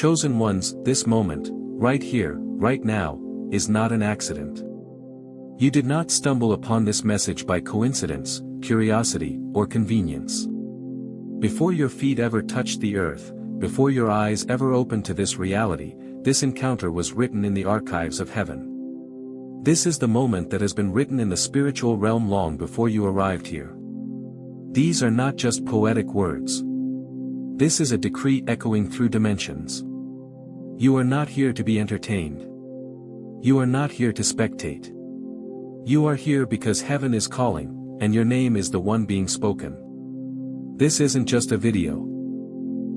Chosen ones, this moment, right here, right now, is not an accident. You did not stumble upon this message by coincidence, curiosity, or convenience. Before your feet ever touched the earth, before your eyes ever opened to this reality, this encounter was written in the archives of heaven. This is the moment that has been written in the spiritual realm long before you arrived here. These are not just poetic words. This is a decree echoing through dimensions. You are not here to be entertained. You are not here to spectate. You are here because heaven is calling, and your name is the one being spoken. This isn't just a video.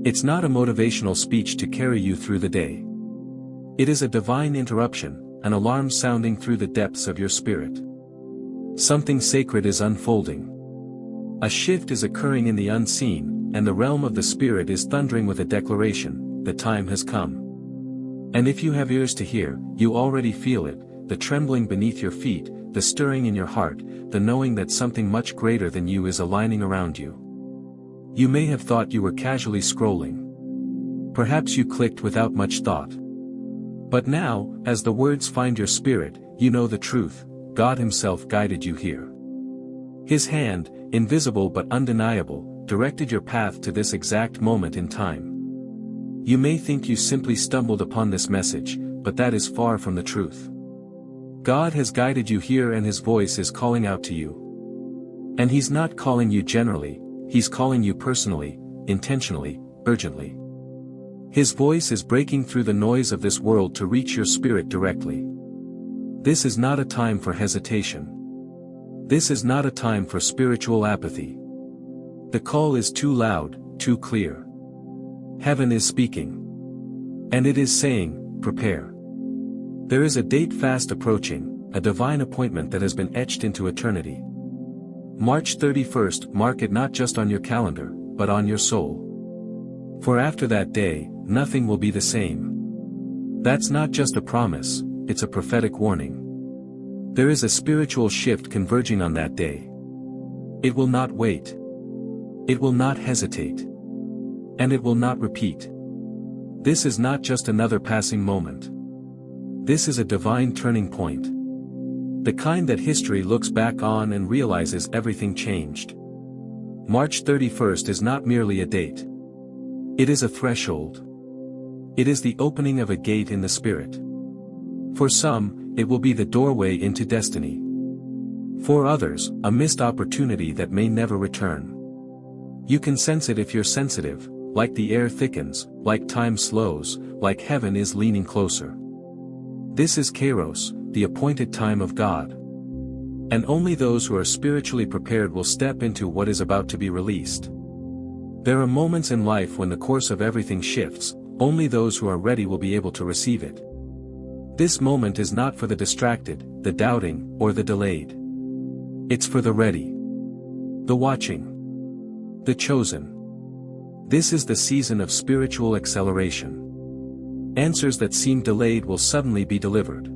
It's not a motivational speech to carry you through the day. It is a divine interruption, an alarm sounding through the depths of your spirit. Something sacred is unfolding. A shift is occurring in the unseen, and the realm of the spirit is thundering with a declaration: the time has come. And if you have ears to hear, you already feel it, the trembling beneath your feet, the stirring in your heart, the knowing that something much greater than you is aligning around you. You may have thought you were casually scrolling. Perhaps you clicked without much thought. But now, as the words find your spirit, you know the truth: God Himself guided you here. His hand, invisible but undeniable, directed your path to this exact moment in time. You may think you simply stumbled upon this message, but that is far from the truth. God has guided you here, and His voice is calling out to you. And He's not calling you generally, He's calling you personally, intentionally, urgently. His voice is breaking through the noise of this world to reach your spirit directly. This is not a time for hesitation. This is not a time for spiritual apathy. The call is too loud, too clear. Heaven is speaking. And it is saying, prepare. There is a date fast approaching, a divine appointment that has been etched into eternity. March 31st, mark it not just on your calendar, but on your soul. For after that day, nothing will be the same. That's not just a promise, it's a prophetic warning. There is a spiritual shift converging on that day. It will not wait. It will not hesitate. And it will not repeat. This is not just another passing moment. This is a divine turning point. The kind that history looks back on and realizes everything changed. March 31st is not merely a date. It is a threshold. It is the opening of a gate in the spirit. For some, it will be the doorway into destiny. For others, a missed opportunity that may never return. You can sense it if you're sensitive, like the air thickens, like time slows, like heaven is leaning closer. This is Kairos, the appointed time of God. And only those who are spiritually prepared will step into what is about to be released. There are moments in life when the course of everything shifts, only those who are ready will be able to receive it. This moment is not for the distracted, the doubting, or the delayed. It's for the ready. The watching. The chosen. This is the season of spiritual acceleration. Answers that seem delayed will suddenly be delivered.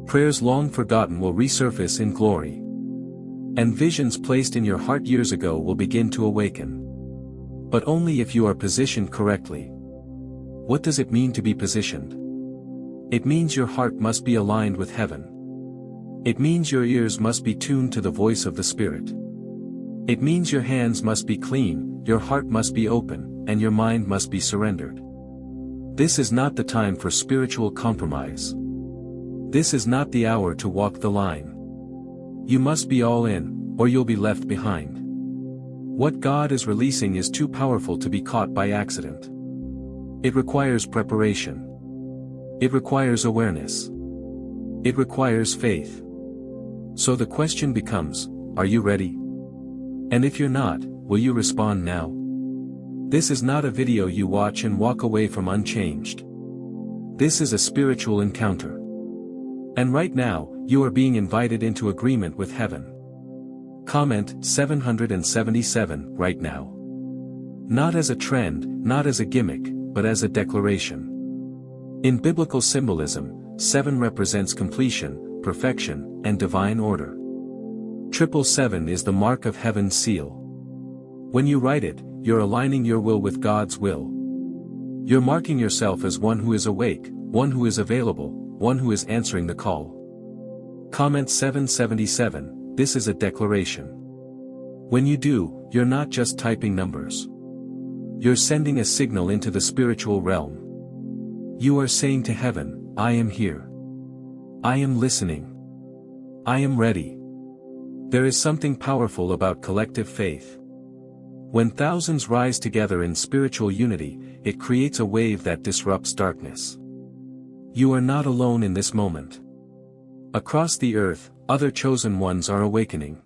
Prayers long forgotten will resurface in glory. And visions placed in your heart years ago will begin to awaken. But only if you are positioned correctly. What does it mean to be positioned? It means your heart must be aligned with heaven. It means your ears must be tuned to the voice of the Spirit. It means your hands must be clean, your heart must be open, and your mind must be surrendered. This is not the time for spiritual compromise. This is not the hour to walk the line. You must be all in, or you'll be left behind. What God is releasing is too powerful to be caught by accident. It requires preparation. It requires awareness. It requires faith. So the question becomes, are you ready? And if you're not, will you respond now? This is not a video you watch and walk away from unchanged. This is a spiritual encounter. And right now, you are being invited into agreement with heaven. Comment 777 right now. Not as a trend, not as a gimmick, but as a declaration. In biblical symbolism, 7 represents completion, perfection, and divine order. 777 is the mark of heaven's seal. When you write it, you're aligning your will with God's will. You're marking yourself as one who is awake, one who is available, one who is answering the call. Comment 777, this is a declaration. When you do, you're not just typing numbers. You're sending a signal into the spiritual realm. You are saying to heaven, I am here. I am listening. I am ready. There is something powerful about collective faith. When thousands rise together in spiritual unity, it creates a wave that disrupts darkness. You are not alone in this moment. Across the earth, other chosen ones are awakening.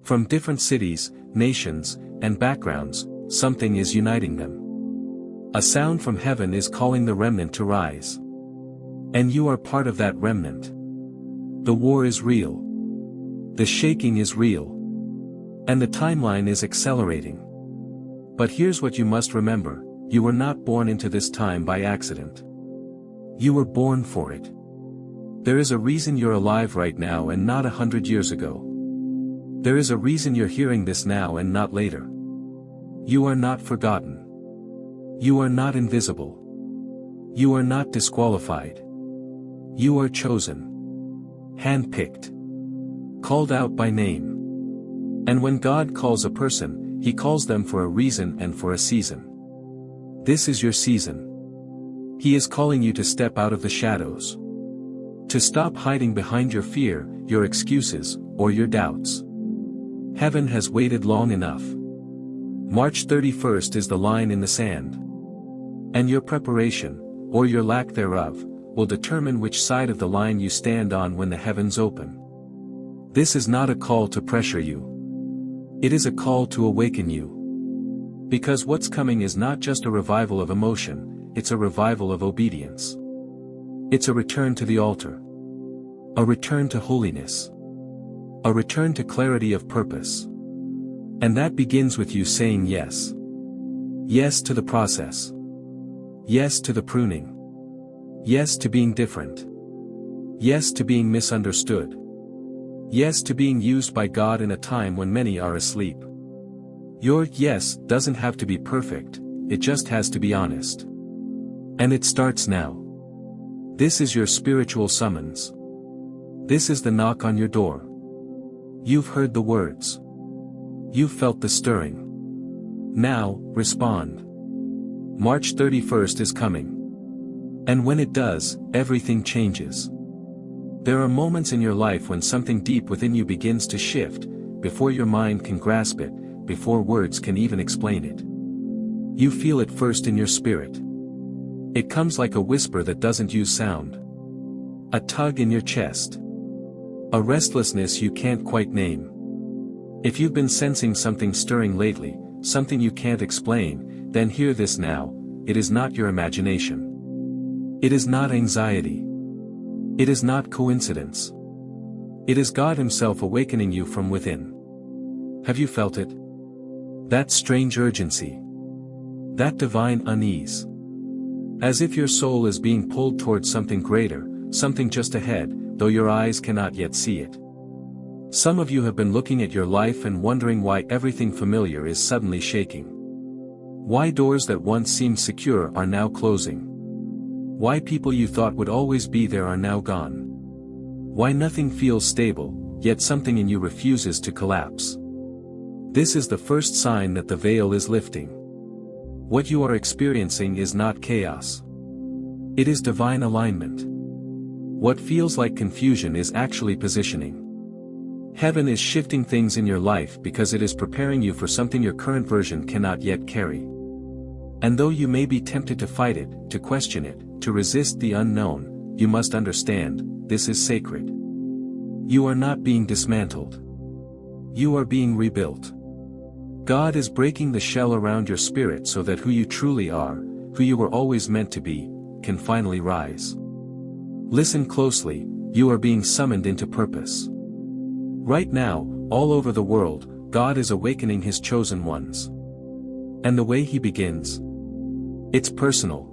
From different cities, nations, and backgrounds, something is uniting them. A sound from heaven is calling the remnant to rise. And you are part of that remnant. The war is real. The shaking is real. And the timeline is accelerating. But here's what you must remember, you were not born into this time by accident. You were born for it. There is a reason you're alive right now and not 100 years ago. There is a reason you're hearing this now and not later. You are not forgotten. You are not invisible. You are not disqualified. You are chosen. Handpicked. Called out by name. And when God calls a person, He calls them for a reason and for a season. This is your season. He is calling you to step out of the shadows. To stop hiding behind your fear, your excuses, or your doubts. Heaven has waited long enough. March 31st is the line in the sand. And your preparation, or your lack thereof, will determine which side of the line you stand on when the heavens open. This is not a call to pressure you. It is a call to awaken you. Because what's coming is not just a revival of emotion, it's a revival of obedience. It's a return to the altar. A return to holiness. A return to clarity of purpose. And that begins with you saying yes. Yes to the process. Yes to the pruning. Yes to being different. Yes to being misunderstood. Yes to being used by God in a time when many are asleep. Your yes doesn't have to be perfect, it just has to be honest. And it starts now. This is your spiritual summons. This is the knock on your door. You've heard the words. You've felt the stirring. Now, respond. March 31st is coming. And when it does, everything changes. There are moments in your life when something deep within you begins to shift, before your mind can grasp it, before words can even explain it. You feel it first in your spirit. It comes like a whisper that doesn't use sound. A tug in your chest. A restlessness you can't quite name. If you've been sensing something stirring lately, something you can't explain, then hear this now, it is not your imagination. It is not anxiety. It is not coincidence. It is God Himself awakening you from within. Have you felt it? That strange urgency. That divine unease. As if your soul is being pulled towards something greater, something just ahead, though your eyes cannot yet see it. Some of you have been looking at your life and wondering why everything familiar is suddenly shaking. Why doors that once seemed secure are now closing. Why people you thought would always be there are now gone. Why nothing feels stable, yet something in you refuses to collapse. This is the first sign that the veil is lifting. What you are experiencing is not chaos. It is divine alignment. What feels like confusion is actually positioning. Heaven is shifting things in your life because it is preparing you for something your current version cannot yet carry. And though you may be tempted to fight it, to question it, to resist the unknown, you must understand, this is sacred. You are not being dismantled. You are being rebuilt. God is breaking the shell around your spirit so that who you truly are, who you were always meant to be, can finally rise. Listen closely, you are being summoned into purpose. Right now, all over the world, God is awakening His chosen ones. And the way He begins? It's personal.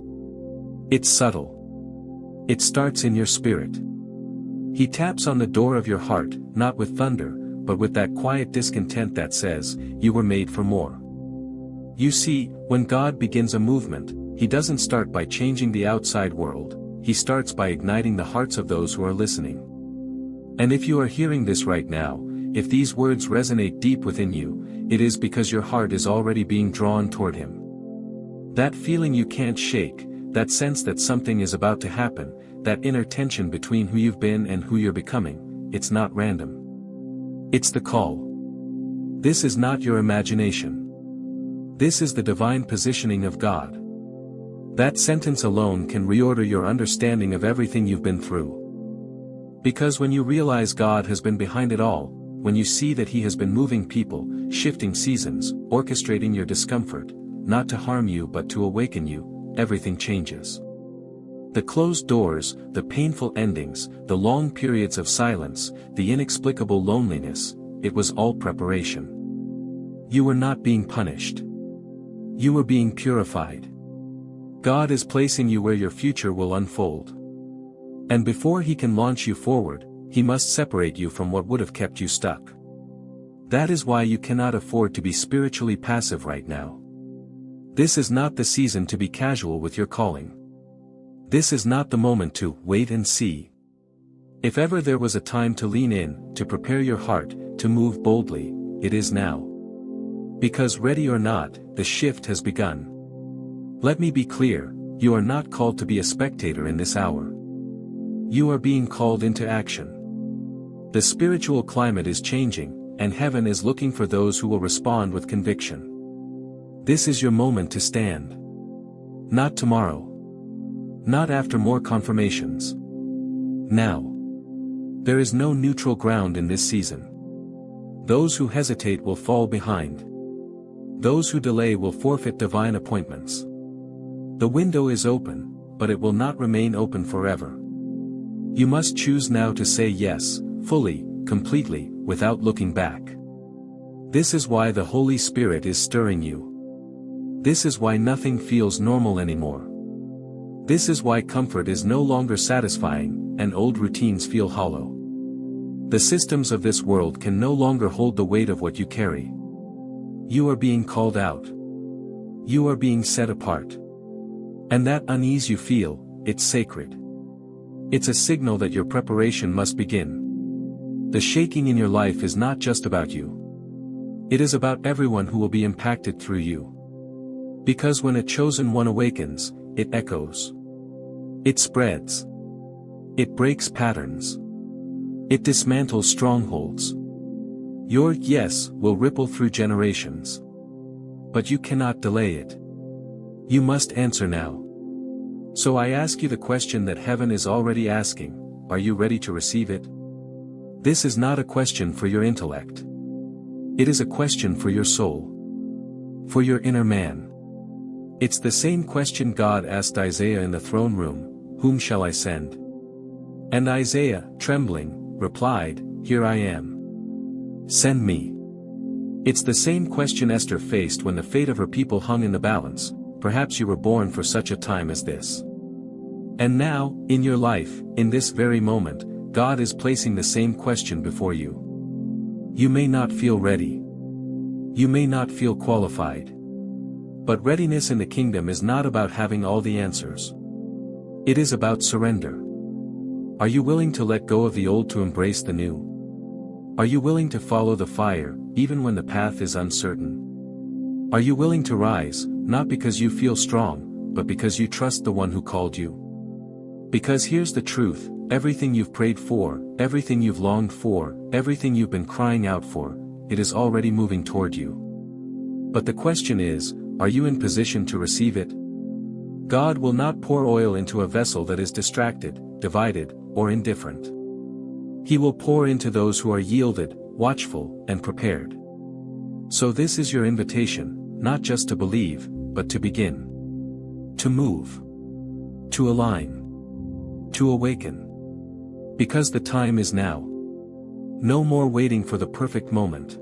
It's subtle. It starts in your spirit. He taps on the door of your heart, not with thunder, but with that quiet discontent that says, you were made for more. You see, when God begins a movement, He doesn't start by changing the outside world, he starts by igniting the hearts of those who are listening. And if you are hearing this right now, if these words resonate deep within you, it is because your heart is already being drawn toward him. That feeling you can't shake, that sense that something is about to happen, that inner tension between who you've been and who you're becoming, it's not random. It's the call. This is not your imagination. This is the divine positioning of God. That sentence alone can reorder your understanding of everything you've been through. Because when you realize God has been behind it all, when you see that he has been moving people, shifting seasons, orchestrating your discomfort, not to harm you but to awaken you, everything changes. The closed doors, the painful endings, the long periods of silence, the inexplicable loneliness, it was all preparation. You were not being punished. You were being purified. God is placing you where your future will unfold. And before he can launch you forward, he must separate you from what would have kept you stuck. That is why you cannot afford to be spiritually passive right now. This is not the season to be casual with your calling. This is not the moment to wait and see. If ever there was a time to lean in, to prepare your heart, to move boldly, it is now. Because ready or not, the shift has begun. Let me be clear, you are not called to be a spectator in this hour. You are being called into action. The spiritual climate is changing, and heaven is looking for those who will respond with conviction. This is your moment to stand. Not tomorrow. Not after more confirmations. Now. There is no neutral ground in this season. Those who hesitate will fall behind. Those who delay will forfeit divine appointments. The window is open, but it will not remain open forever. You must choose now to say yes, fully, completely, without looking back. This is why the Holy Spirit is stirring you. This is why nothing feels normal anymore. This is why comfort is no longer satisfying, and old routines feel hollow. The systems of this world can no longer hold the weight of what you carry. You are being called out. You are being set apart. And that unease you feel, it's sacred. It's a signal that your preparation must begin. The shaking in your life is not just about you. It is about everyone who will be impacted through you. Because when a chosen one awakens, it echoes. It spreads. It breaks patterns. It dismantles strongholds. Your yes will ripple through generations. But you cannot delay it. You must answer now. So I ask you the question that heaven is already asking, are you ready to receive it? This is not a question for your intellect. It is a question for your soul. For your inner man. It's the same question God asked Isaiah in the throne room, whom shall I send? And Isaiah, trembling, replied, here I am. Send me. It's the same question Esther faced when the fate of her people hung in the balance. Perhaps you were born for such a time as this. And now, in your life, in this very moment, God is placing the same question before you. You may not feel ready. You may not feel qualified. But readiness in the kingdom is not about having all the answers. It is about surrender. Are you willing to let go of the old to embrace the new? Are you willing to follow the fire, even when the path is uncertain? Are you willing to rise, not because you feel strong, but because you trust the one who called you? Because here's the truth, everything you've prayed for, everything you've longed for, everything you've been crying out for, it is already moving toward you. But the question is, are you in position to receive it? God will not pour oil into a vessel that is distracted, divided, or indifferent. He will pour into those who are yielded, watchful, and prepared. So this is your invitation, not just to believe, but to begin. To move. To align. To awaken. Because the time is now. No more waiting for the perfect moment.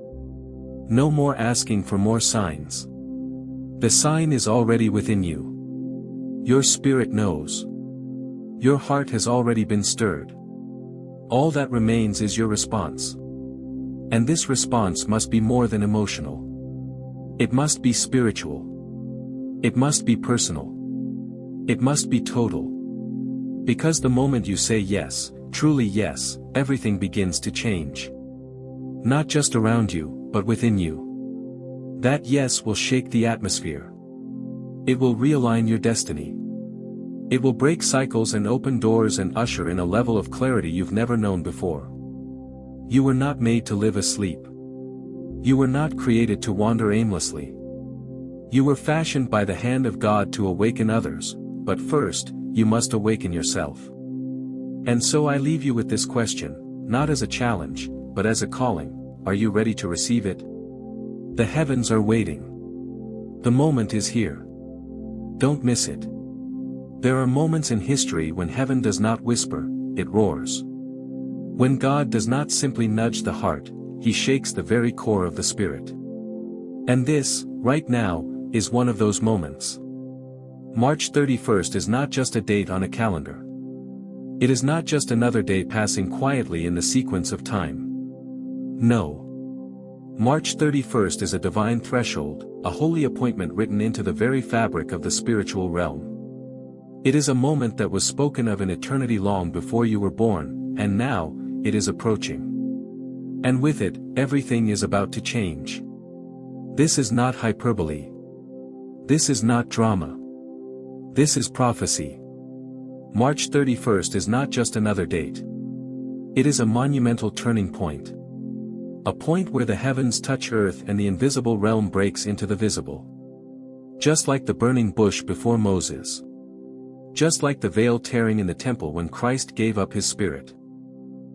No more asking for more signs. The sign is already within you. Your spirit knows. Your heart has already been stirred. All that remains is your response. And this response must be more than emotional. It must be spiritual. It must be personal. It must be total. Because the moment you say yes, truly yes, everything begins to change. Not just around you, but within you. That yes will shake the atmosphere. It will realign your destiny. It will break cycles and open doors and usher in a level of clarity you've never known before. You were not made to live asleep. You were not created to wander aimlessly. You were fashioned by the hand of God to awaken others, but first, you must awaken yourself. And so I leave you with this question, not as a challenge, but as a calling. Are you ready to receive it? The heavens are waiting. The moment is here. Don't miss it. There are moments in history when heaven does not whisper, it roars. When God does not simply nudge the heart, he shakes the very core of the spirit. And this, right now, is one of those moments. March 31st is not just a date on a calendar. It is not just another day passing quietly in the sequence of time. No. March 31st is a divine threshold, a holy appointment written into the very fabric of the spiritual realm. It is a moment that was spoken of in eternity long before you were born, and now, it is approaching. And with it, everything is about to change. This is not hyperbole. This is not drama. This is prophecy. March 31st is not just another date. It is a monumental turning point. A point where the heavens touch earth and the invisible realm breaks into the visible. Just like the burning bush before Moses. Just like the veil tearing in the temple when Christ gave up his spirit.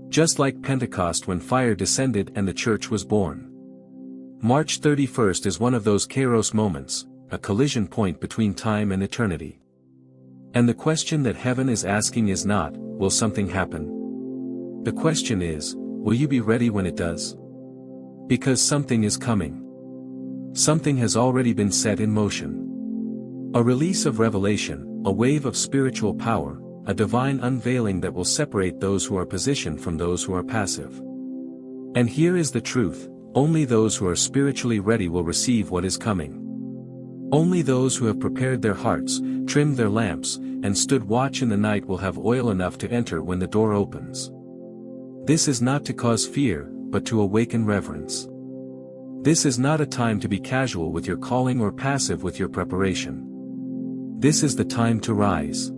Just like Pentecost when fire descended and the church was born. March 31st is one of those kairos moments, a collision point between time and eternity. And the question that heaven is asking is not, will something happen? The question is, will you be ready when it does? Because something is coming. Something has already been set in motion. A release of revelation, a wave of spiritual power, a divine unveiling that will separate those who are positioned from those who are passive. And here is the truth, only those who are spiritually ready will receive what is coming. Only those who have prepared their hearts, trimmed their lamps, and stood watch in the night will have oil enough to enter when the door opens. This is not to cause fear, but to awaken reverence. This is not a time to be casual with your calling or passive with your preparation. This is the time to rise.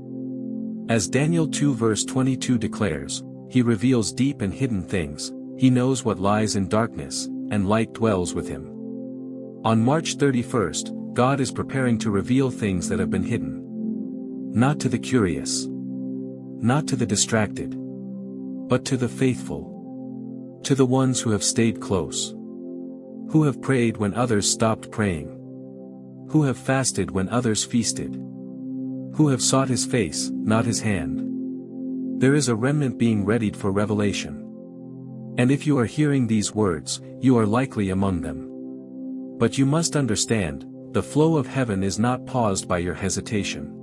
As Daniel 2 verse 22 declares, he reveals deep and hidden things, he knows what lies in darkness, and light dwells with him. On March 31st, God is preparing to reveal things that have been hidden. Not to the curious. Not to the distracted. But to the faithful. To the ones who have stayed close. Who have prayed when others stopped praying. Who have fasted when others feasted. Who have sought his face, not his hand. There is a remnant being readied for revelation. And if you are hearing these words, you are likely among them. But you must understand, the flow of heaven is not paused by your hesitation.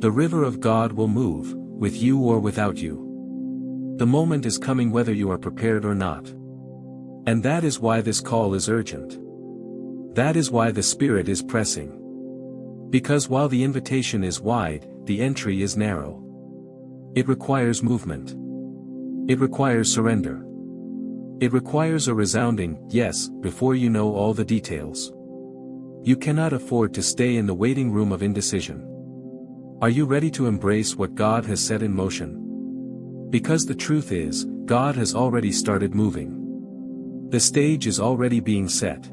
The river of God will move, with you or without you. The moment is coming whether you are prepared or not. And that is why this call is urgent. That is why the Spirit is pressing. Because while the invitation is wide, the entry is narrow. It requires movement. It requires surrender. It requires a resounding yes before you know all the details. You cannot afford to stay in the waiting room of indecision. Are you ready to embrace what God has set in motion? Because the truth is, God has already started moving. The stage is already being set.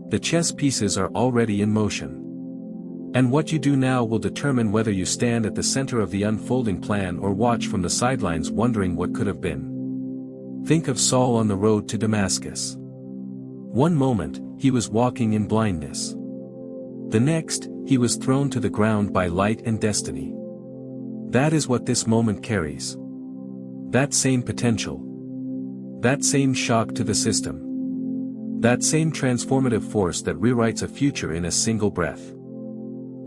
The chess pieces are already in motion. And what you do now will determine whether you stand at the center of the unfolding plan or watch from the sidelines wondering what could have been. Think of Saul on the road to Damascus. One moment, he was walking in blindness. The next, he was thrown to the ground by light and destiny. That is what this moment carries. That same potential. That same shock to the system. That same transformative force that rewrites a future in a single breath.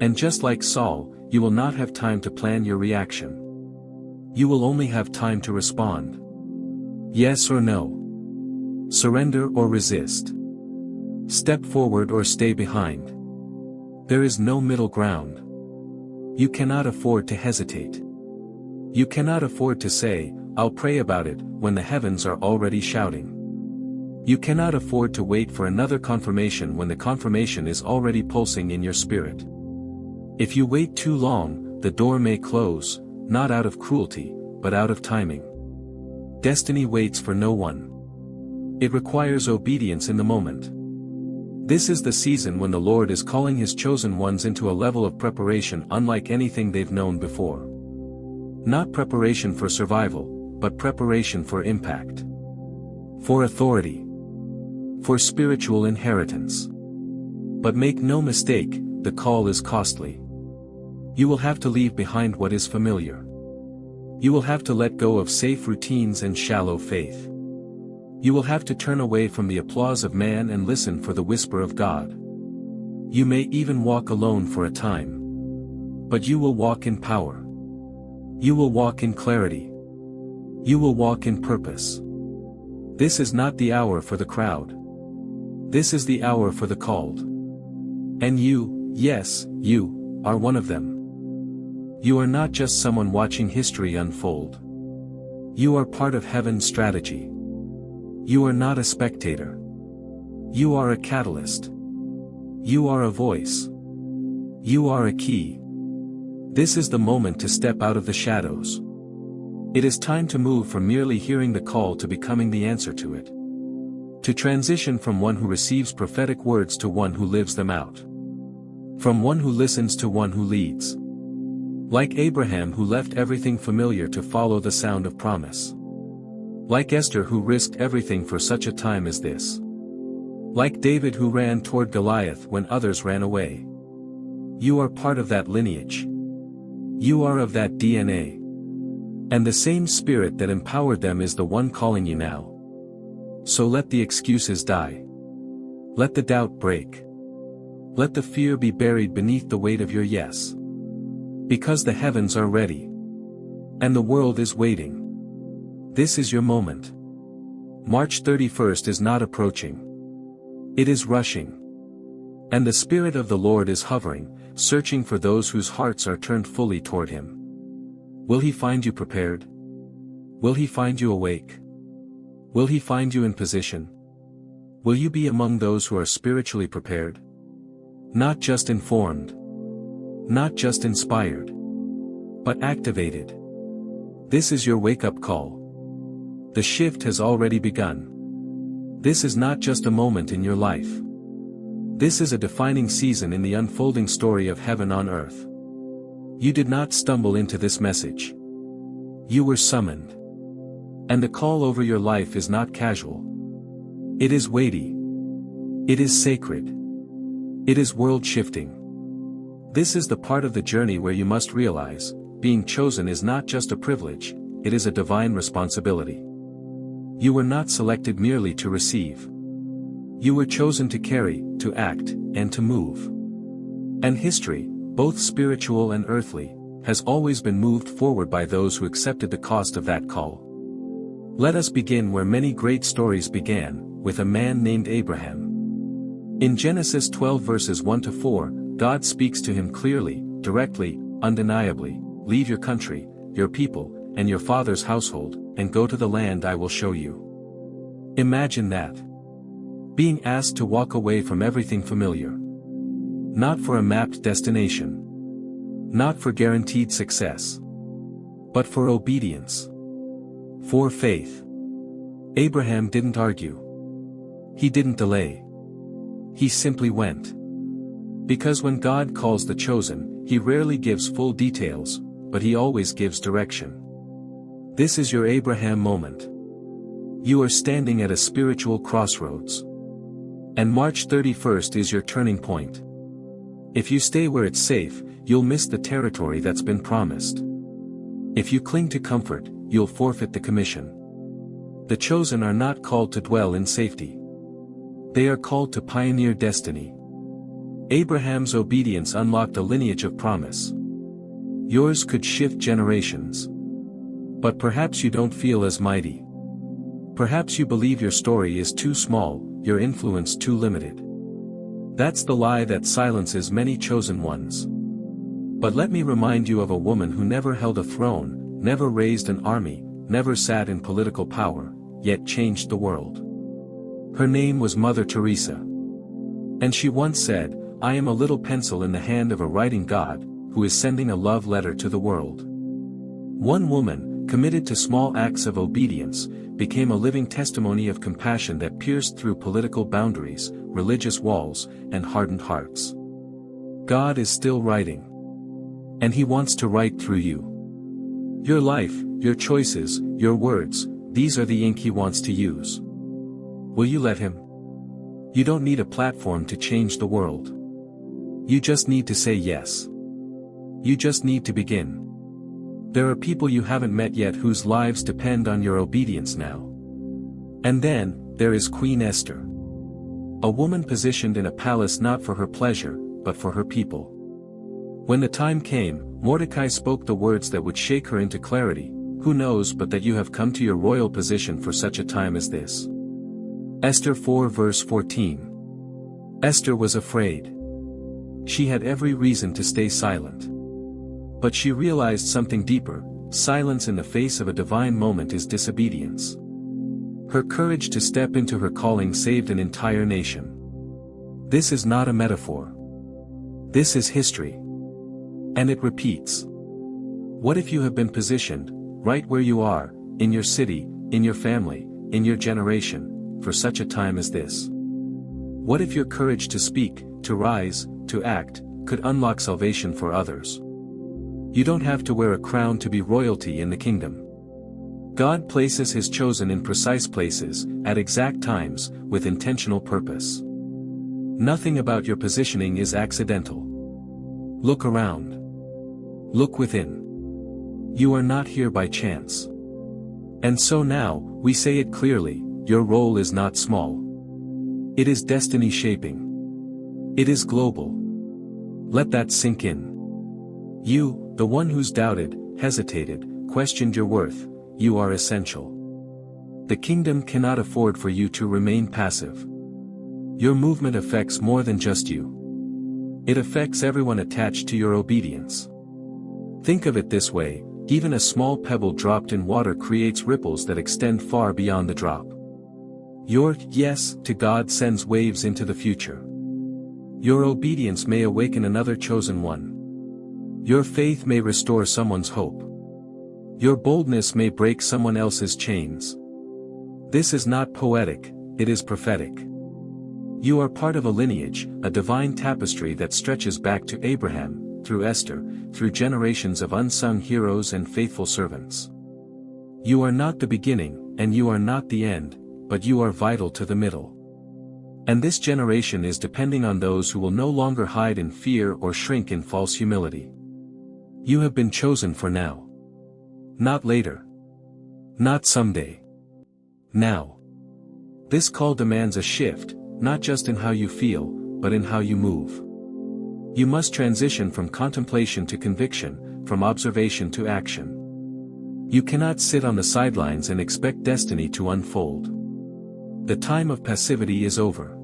And just like Saul, you will not have time to plan your reaction. You will only have time to respond. Yes or no. Surrender or resist. Step forward or stay behind. There is no middle ground. You cannot afford to hesitate. You cannot afford to say, "I'll pray about it," when the heavens are already shouting. You cannot afford to wait for another confirmation when the confirmation is already pulsing in your spirit. If you wait too long, the door may close, not out of cruelty, but out of timing. Destiny waits for no one. It requires obedience in the moment. This is the season when the Lord is calling His chosen ones into a level of preparation unlike anything they've known before. Not preparation for survival, but preparation for impact. For authority. For spiritual inheritance. But make no mistake, the call is costly. You will have to leave behind what is familiar. You will have to let go of safe routines and shallow faith. You will have to turn away from the applause of man and listen for the whisper of God. You may even walk alone for a time. But you will walk in power. You will walk in clarity. You will walk in purpose. This is not the hour for the crowd. This is the hour for the called. And you, yes, you, are one of them. You are not just someone watching history unfold. You are part of heaven's strategy. You are not a spectator. You are a catalyst. You are a voice. You are a key. This is the moment to step out of the shadows. It is time to move from merely hearing the call to becoming the answer to it. To transition from one who receives prophetic words to one who lives them out. From one who listens to one who leads. Like Abraham who left everything familiar to follow the sound of promise. Like Esther who risked everything for such a time as this. Like David who ran toward Goliath when others ran away. You are part of that lineage. You are of that DNA. And the same Spirit that empowered them is the one calling you now. So let the excuses die. Let the doubt break. Let the fear be buried beneath the weight of your yes. Because the heavens are ready. And the world is waiting. This is your moment. March 31st is not approaching. It is rushing. And the Spirit of the Lord is hovering, searching for those whose hearts are turned fully toward Him. Will He find you prepared? Will He find you awake? Will He find you in position? Will you be among those who are spiritually prepared? Not just informed. Not just inspired. But activated. This is your wake-up call. The shift has already begun. This is not just a moment in your life. This is a defining season in the unfolding story of heaven on earth. You did not stumble into this message. You were summoned. And the call over your life is not casual. It is weighty. It is sacred. It is world-shifting. This is the part of the journey where you must realize, being chosen is not just a privilege, it is a divine responsibility. You were not selected merely to receive. You were chosen to carry, to act, and to move. And history, both spiritual and earthly, has always been moved forward by those who accepted the cost of that call. Let us begin where many great stories began, with a man named Abraham. In Genesis 12 verses 1-4, God speaks to him clearly, directly, undeniably, "Leave your country, your people, and your father's household, and go to the land I will show you." Imagine that. Being asked to walk away from everything familiar. Not for a mapped destination. Not for guaranteed success. But for obedience. For faith. Abraham didn't argue. He didn't delay. He simply went. Because when God calls the chosen, He rarely gives full details, but He always gives direction. This is your Abraham moment. You are standing at a spiritual crossroads. And March 31st is your turning point. If you stay where it's safe, you'll miss the territory that's been promised. If you cling to comfort, you'll forfeit the commission. The chosen are not called to dwell in safety. They are called to pioneer destiny. Abraham's obedience unlocked a lineage of promise. Yours could shift generations. But perhaps you don't feel as mighty. Perhaps you believe your story is too small, your influence too limited. That's the lie that silences many chosen ones. But let me remind you of a woman who never held a throne, never raised an army, never sat in political power, yet changed the world. Her name was Mother Teresa. And she once said, "I am a little pencil in the hand of a writing God, who is sending a love letter to the world." One woman, committed to small acts of obedience, became a living testimony of compassion that pierced through political boundaries, religious walls, and hardened hearts. God is still writing. And He wants to write through you. Your life, your choices, your words, these are the ink He wants to use. Will you let Him? You don't need a platform to change the world. You just need to say yes. You just need to begin. There are people you haven't met yet whose lives depend on your obedience now. And then, there is Queen Esther. A woman positioned in a palace not for her pleasure, but for her people. When the time came, Mordecai spoke the words that would shake her into clarity. Who knows but that you have come to your royal position for such a time as this? Esther 4 verse 14. Esther was afraid. She had every reason to stay silent. But she realized something deeper: silence in the face of a divine moment is disobedience. Her courage to step into her calling saved an entire nation. This is not a metaphor. This is history. And it repeats. What if you have been positioned, right where you are, in your city, in your family, in your generation, for such a time as this? What if your courage to speak, to rise, to act, could unlock salvation for others? You don't have to wear a crown to be royalty in the kingdom. God places His chosen in precise places, at exact times, with intentional purpose. Nothing about your positioning is accidental. Look around. Look within. You are not here by chance. And so now, we say it clearly, your role is not small. It is destiny shaping. It is global. Let that sink in. You, the one who's doubted, hesitated, questioned your worth, you are essential. The kingdom cannot afford for you to remain passive. Your movement affects more than just you. It affects everyone attached to your obedience. Think of it this way: even a small pebble dropped in water creates ripples that extend far beyond the drop. Your yes to God sends waves into the future. Your obedience may awaken another chosen one. Your faith may restore someone's hope. Your boldness may break someone else's chains. This is not poetic, it is prophetic. You are part of a lineage, a divine tapestry that stretches back to Abraham, through Esther, through generations of unsung heroes and faithful servants. You are not the beginning, and you are not the end, but you are vital to the middle. And this generation is depending on those who will no longer hide in fear or shrink in false humility. You have been chosen for now. Not later. Not someday. Now. This call demands a shift, not just in how you feel, but in how you move. You must transition from contemplation to conviction, from observation to action. You cannot sit on the sidelines and expect destiny to unfold. The time of passivity is over.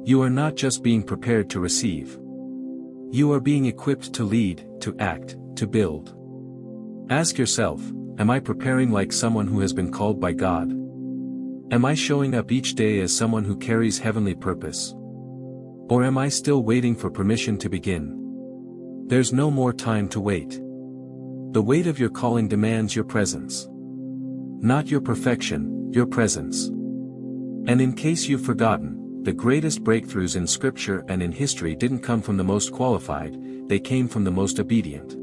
You are not just being prepared to receive. You are being equipped to lead, to act, to build. Ask yourself, am I preparing like someone who has been called by God? Am I showing up each day as someone who carries heavenly purpose? Or am I still waiting for permission to begin? There's no more time to wait. The weight of your calling demands your presence. Not your perfection, your presence. And in case you've forgotten, the greatest breakthroughs in Scripture and in history didn't come from the most qualified, they came from the most obedient.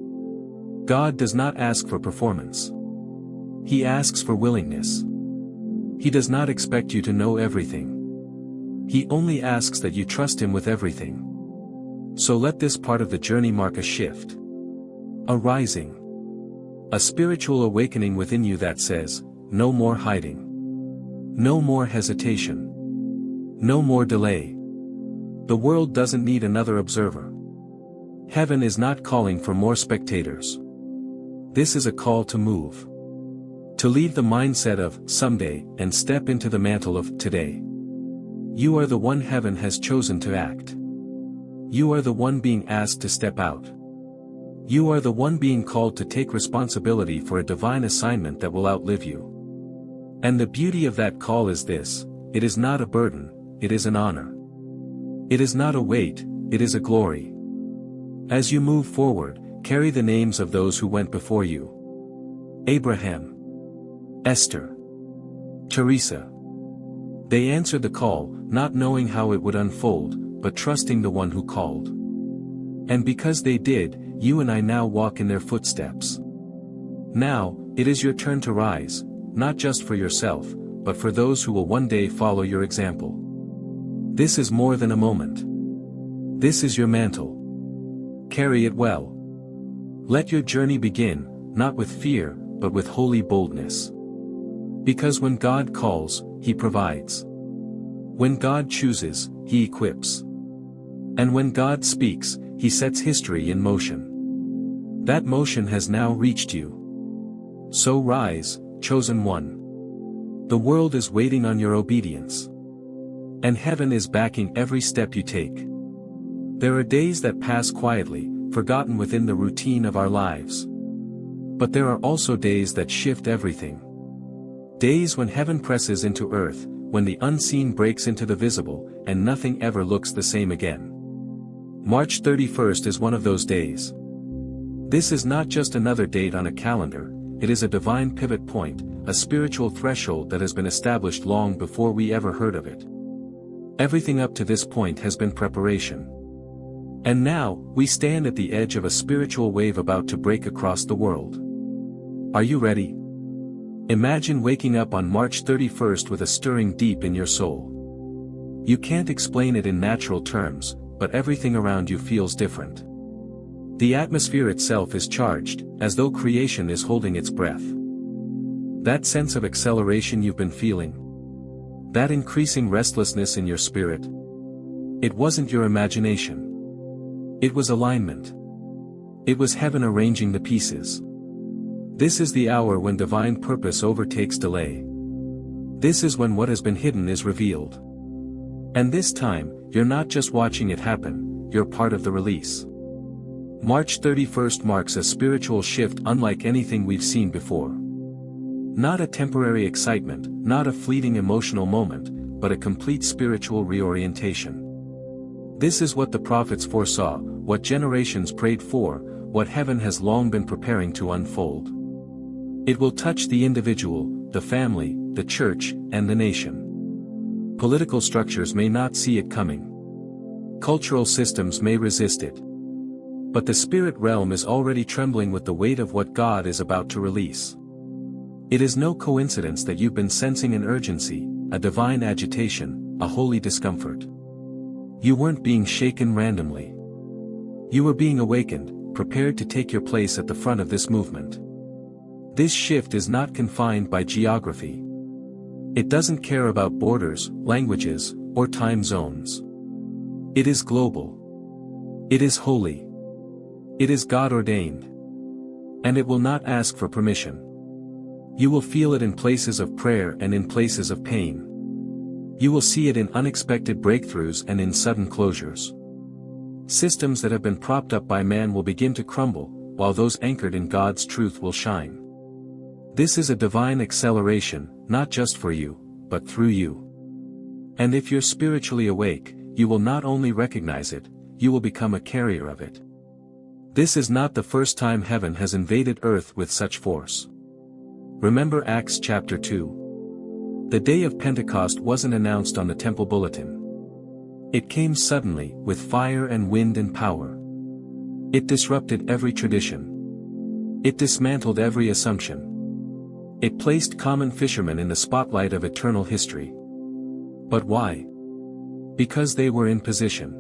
God does not ask for performance. He asks for willingness. He does not expect you to know everything. He only asks that you trust Him with everything. So let this part of the journey mark a shift. A rising. A spiritual awakening within you that says, no more hiding. No more hesitation. No more delay. The world doesn't need another observer. Heaven is not calling for more spectators. This is a call to move. To leave the mindset of someday and step into the mantle of today. You are the one heaven has chosen to act. You are the one being asked to step out. You are the one being called to take responsibility for a divine assignment that will outlive you. And the beauty of that call is this: it is not a burden, it is an honor. It is not a weight, it is a glory. As you move forward, carry the names of those who went before you. Abraham, Esther, Teresa. They answered the call, not knowing how it would unfold, but trusting the one who called. And because they did, you and I now walk in their footsteps. Now, it is your turn to rise, not just for yourself, but for those who will one day follow your example. This is more than a moment. This is your mantle. Carry it well. Let your journey begin, not with fear, but with holy boldness. Because when God calls, He provides. When God chooses, He equips. And when God speaks, He sets history in motion. That motion has now reached you. So rise, chosen one. The world is waiting on your obedience. And heaven is backing every step you take. There are days that pass quietly, forgotten within the routine of our lives. But there are also days that shift everything. Days when heaven presses into earth, when the unseen breaks into the visible, and nothing ever looks the same again. March 31st is one of those days. This is not just another date on a calendar, it is a divine pivot point, a spiritual threshold that has been established long before we ever heard of it. Everything up to this point has been preparation. And now, we stand at the edge of a spiritual wave about to break across the world. Are you ready? Imagine waking up on March 31st with a stirring deep in your soul. You can't explain it in natural terms, but everything around you feels different. The atmosphere itself is charged, as though creation is holding its breath. That sense of acceleration you've been feeling, that increasing restlessness in your spirit, it wasn't your imagination. It was alignment. It was heaven arranging the pieces. This is the hour when divine purpose overtakes delay. This is when what has been hidden is revealed. And this time, you're not just watching it happen, you're part of the release. March 31st marks a spiritual shift unlike anything we've seen before. Not a temporary excitement, not a fleeting emotional moment, but a complete spiritual reorientation. This is what the prophets foresaw, what generations prayed for, what heaven has long been preparing to unfold. It will touch the individual, the family, the church, and the nation. Political structures may not see it coming. Cultural systems may resist it. But the spirit realm is already trembling with the weight of what God is about to release. It is no coincidence that you've been sensing an urgency, a divine agitation, a holy discomfort. You weren't being shaken randomly. You were being awakened, prepared to take your place at the front of this movement. This shift is not confined by geography. It doesn't care about borders, languages, or time zones. It is global. It is holy. It is God-ordained. And it will not ask for permission. You will feel it in places of prayer and in places of pain. You will see it in unexpected breakthroughs and in sudden closures. Systems that have been propped up by man will begin to crumble, while those anchored in God's truth will shine. This is a divine acceleration, not just for you, but through you. And if you're spiritually awake, you will not only recognize it, you will become a carrier of it. This is not the first time heaven has invaded earth with such force. Remember Acts chapter 2. The day of Pentecost wasn't announced on the temple bulletin. It came suddenly, with fire and wind and power. It disrupted every tradition. It dismantled every assumption. It placed common fishermen in the spotlight of eternal history. But why? Because they were in position.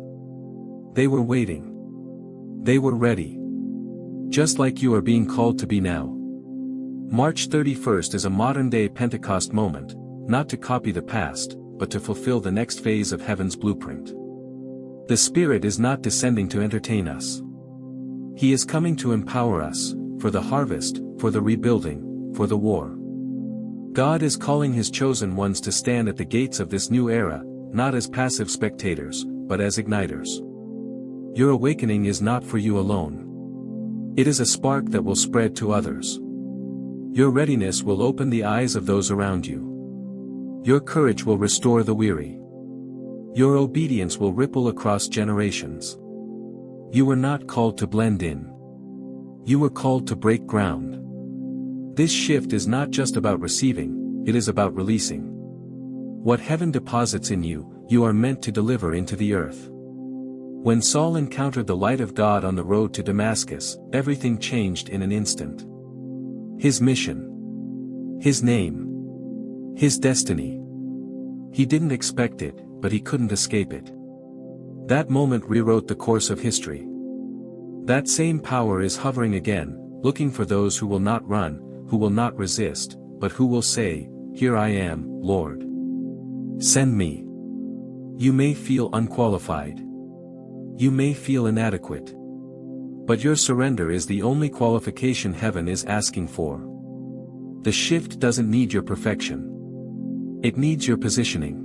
They were waiting. They were ready. Just like you are being called to be now. March 31st is a modern-day Pentecost moment, not to copy the past, but to fulfill the next phase of heaven's blueprint. The Spirit is not descending to entertain us. He is coming to empower us, for the harvest, for the rebuilding, for the war. God is calling His chosen ones to stand at the gates of this new era, not as passive spectators, but as igniters. Your awakening is not for you alone. It is a spark that will spread to others. Your readiness will open the eyes of those around you. Your courage will restore the weary. Your obedience will ripple across generations. You were not called to blend in. You were called to break ground. This shift is not just about receiving, it is about releasing. What heaven deposits in you, you are meant to deliver into the earth. When Saul encountered the light of God on the road to Damascus, everything changed in an instant. His mission. His name. His destiny. He didn't expect it, but he couldn't escape it. That moment rewrote the course of history. That same power is hovering again, looking for those who will not run, who will not resist, but who will say, "Here I am, Lord. Send me." You may feel unqualified. You may feel inadequate. But your surrender is the only qualification heaven is asking for. The shift doesn't need your perfection. It needs your positioning.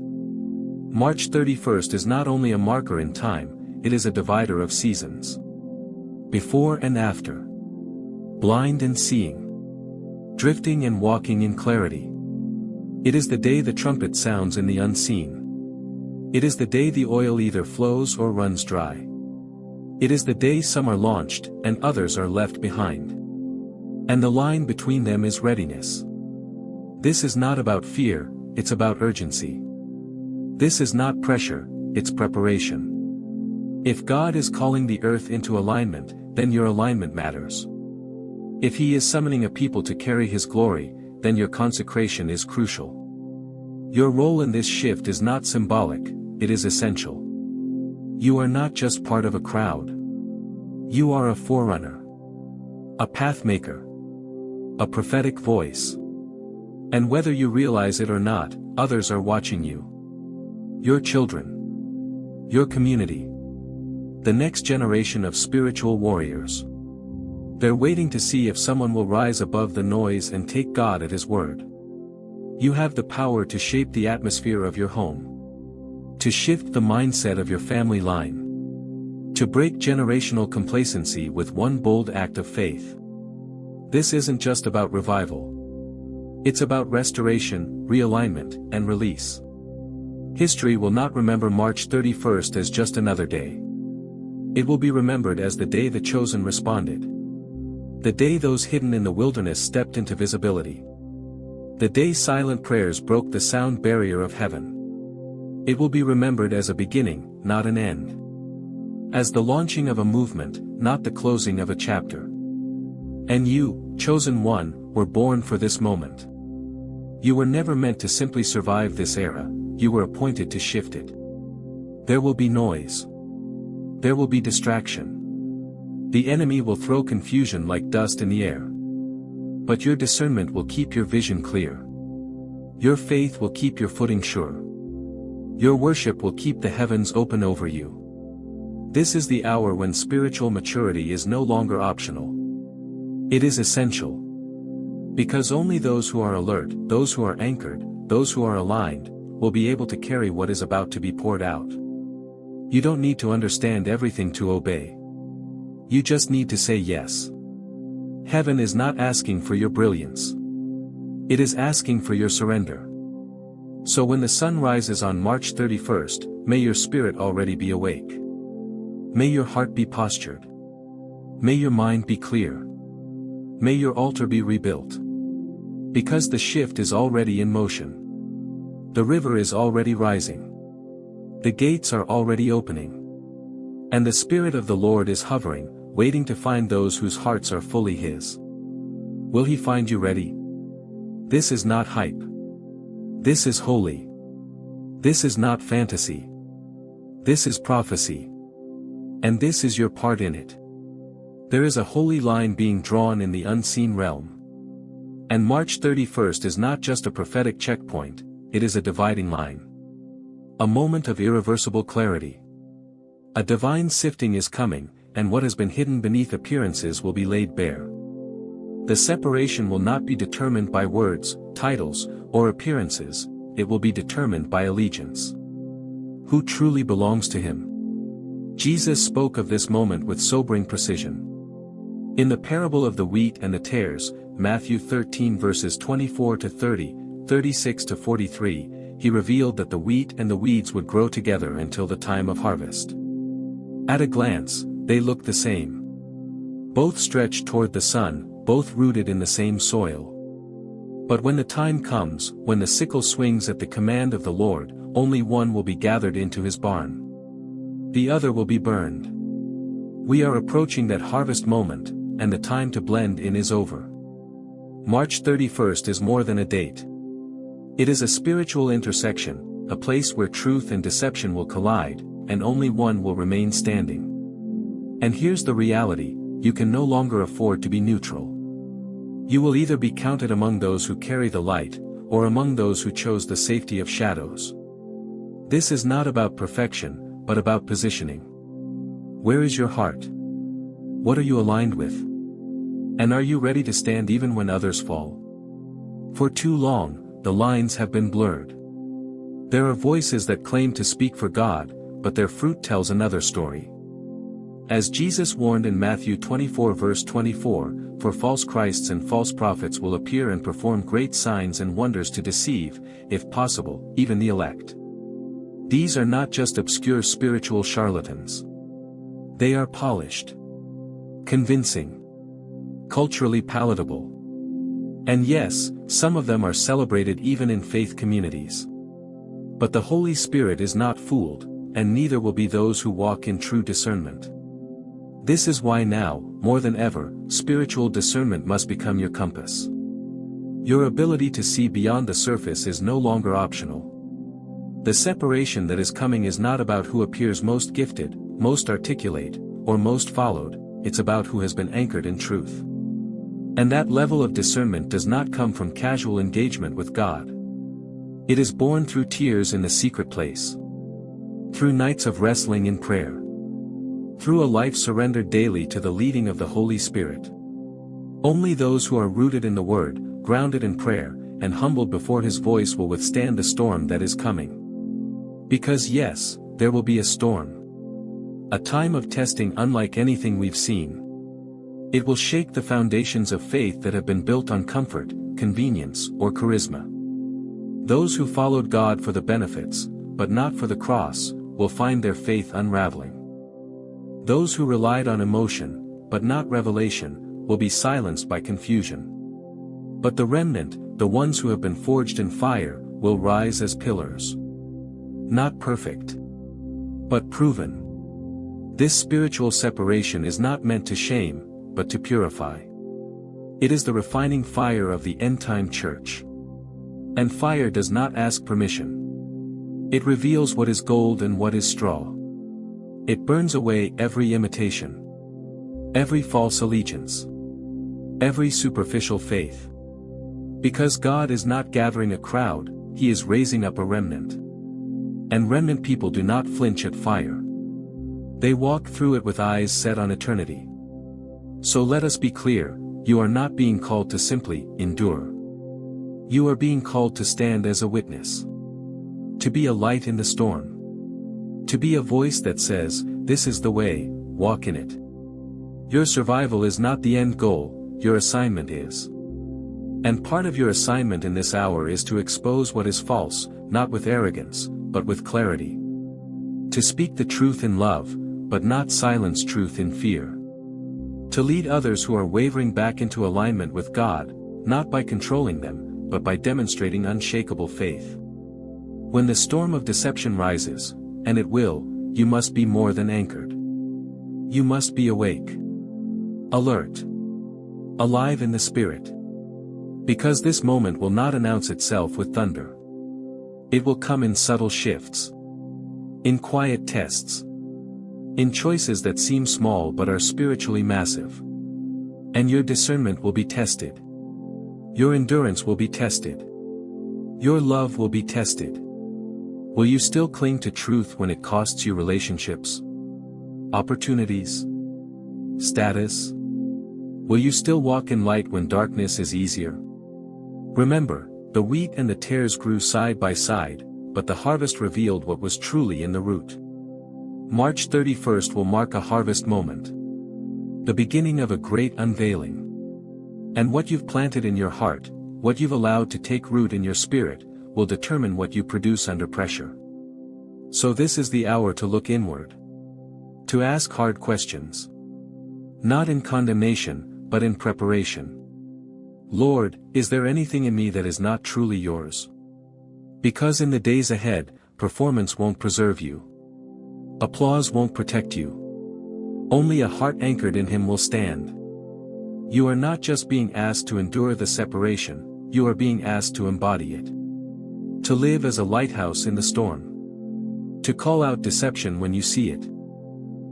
March 31st is not only a marker in time, it is a divider of seasons. Before and after. Blind and seeing. Drifting and walking in clarity. It is the day the trumpet sounds in the unseen. It is the day the oil either flows or runs dry. It is the day some are launched, and others are left behind. And the line between them is readiness. This is not about fear, it's about urgency. This is not pressure, it's preparation. If God is calling the earth into alignment, then your alignment matters. If He is summoning a people to carry His glory, then your consecration is crucial. Your role in this shift is not symbolic, it is essential. You are not just part of a crowd. You are a forerunner. A pathmaker. A prophetic voice. And whether you realize it or not, others are watching you. Your children. Your community. The next generation of spiritual warriors. They're waiting to see if someone will rise above the noise and take God at His word. You have the power to shape the atmosphere of your home. To shift the mindset of your family line. To break generational complacency with one bold act of faith. This isn't just about revival. It's about restoration, realignment, and release. History will not remember March 31st as just another day. It will be remembered as the day the chosen responded. The day those hidden in the wilderness stepped into visibility. The day silent prayers broke the sound barrier of heaven. It will be remembered as a beginning, not an end. As the launching of a movement, not the closing of a chapter. And you, chosen one, were born for this moment. You were never meant to simply survive this era, you were appointed to shift it. There will be noise. There will be distraction. The enemy will throw confusion like dust in the air. But your discernment will keep your vision clear. Your faith will keep your footing sure. Your worship will keep the heavens open over you. This is the hour when spiritual maturity is no longer optional. It is essential. Because only those who are alert, those who are anchored, those who are aligned, will be able to carry what is about to be poured out. You don't need to understand everything to obey. You just need to say yes. Heaven is not asking for your brilliance. It is asking for your surrender. So when the sun rises on March 31st, may your spirit already be awake. May your heart be postured. May your mind be clear. May your altar be rebuilt. Because the shift is already in motion. The river is already rising. The gates are already opening. And the Spirit of the Lord is hovering, waiting to find those whose hearts are fully His. Will He find you ready? This is not hype. This is holy. This is not fantasy. This is prophecy. And this is your part in it. There is a holy line being drawn in the unseen realm. And March 31st is not just a prophetic checkpoint, it is a dividing line. A moment of irreversible clarity. A divine sifting is coming, and what has been hidden beneath appearances will be laid bare. The separation will not be determined by words, titles, or appearances, it will be determined by allegiance. Who truly belongs to Him? Jesus spoke of this moment with sobering precision. In the parable of the wheat and the tares, Matthew 13 verses 24 to 30, 36 to 43, he revealed that the wheat and the weeds would grow together until the time of harvest. At a glance, they looked the same. Both stretched toward the sun, both rooted in the same soil. But when the time comes, when the sickle swings at the command of the Lord, only one will be gathered into his barn. The other will be burned. We are approaching that harvest moment, and the time to blend in is over. March 31st is more than a date. It is a spiritual intersection, a place where truth and deception will collide, and only one will remain standing. And here's the reality: you can no longer afford to be neutral. You will either be counted among those who carry the light, or among those who chose the safety of shadows. This is not about perfection, but about positioning. Where is your heart? What are you aligned with? And are you ready to stand even when others fall? For too long, the lines have been blurred. There are voices that claim to speak for God, but their fruit tells another story. As Jesus warned in Matthew 24 verse 24, for false Christs and false prophets will appear and perform great signs and wonders to deceive, if possible, even the elect. These are not just obscure spiritual charlatans. They are polished, convincing, culturally palatable. And yes, some of them are celebrated even in faith communities. But the Holy Spirit is not fooled, and neither will be those who walk in true discernment. This is why now, more than ever, spiritual discernment must become your compass. Your ability to see beyond the surface is no longer optional. The separation that is coming is not about who appears most gifted, most articulate, or most followed, it's about who has been anchored in truth. And that level of discernment does not come from casual engagement with God. It is born through tears in the secret place, through nights of wrestling in prayer, through a life surrendered daily to the leading of the Holy Spirit. Only those who are rooted in the Word, grounded in prayer, and humbled before His voice will withstand the storm that is coming. Because yes, there will be a storm. A time of testing unlike anything we've seen. It will shake the foundations of faith that have been built on comfort, convenience, or charisma. Those who followed God for the benefits, but not for the cross, will find their faith unraveling. Those who relied on emotion, but not revelation, will be silenced by confusion. But the remnant, the ones who have been forged in fire, will rise as pillars. Not perfect, but proven. This spiritual separation is not meant to shame, but to purify. It is the refining fire of the end-time church. And fire does not ask permission. It reveals what is gold and what is straw. It burns away every imitation, every false allegiance, every superficial faith. Because God is not gathering a crowd, He is raising up a remnant. And remnant people do not flinch at fire. They walk through it with eyes set on eternity. So let us be clear, you are not being called to simply endure. You are being called to stand as a witness. To be a light in the storm. To be a voice that says, this is the way, walk in it. Your survival is not the end goal, your assignment is. And part of your assignment in this hour is to expose what is false, not with arrogance, but with clarity. To speak the truth in love, but not silence truth in fear. To lead others who are wavering back into alignment with God, not by controlling them, but by demonstrating unshakable faith. When the storm of deception rises, and it will, you must be more than anchored. You must be awake, alert, alive in the Spirit. Because this moment will not announce itself with thunder. It will come in subtle shifts. In quiet tests. In choices that seem small but are spiritually massive. And your discernment will be tested. Your endurance will be tested. Your love will be tested. Will you still cling to truth when it costs you relationships, opportunities, status? Will you still walk in light when darkness is easier? Remember, the wheat and the tares grew side by side, but the harvest revealed what was truly in the root. March 31st will mark a harvest moment. The beginning of a great unveiling. And what you've planted in your heart, what you've allowed to take root in your spirit, will determine what you produce under pressure. So this is the hour to look inward. To ask hard questions. Not in condemnation, but in preparation. Lord, is there anything in me that is not truly yours? Because in the days ahead, performance won't preserve you. Applause won't protect you. Only a heart anchored in Him will stand. You are not just being asked to endure the separation, you are being asked to embody it. To live as a lighthouse in the storm. To call out deception when you see it.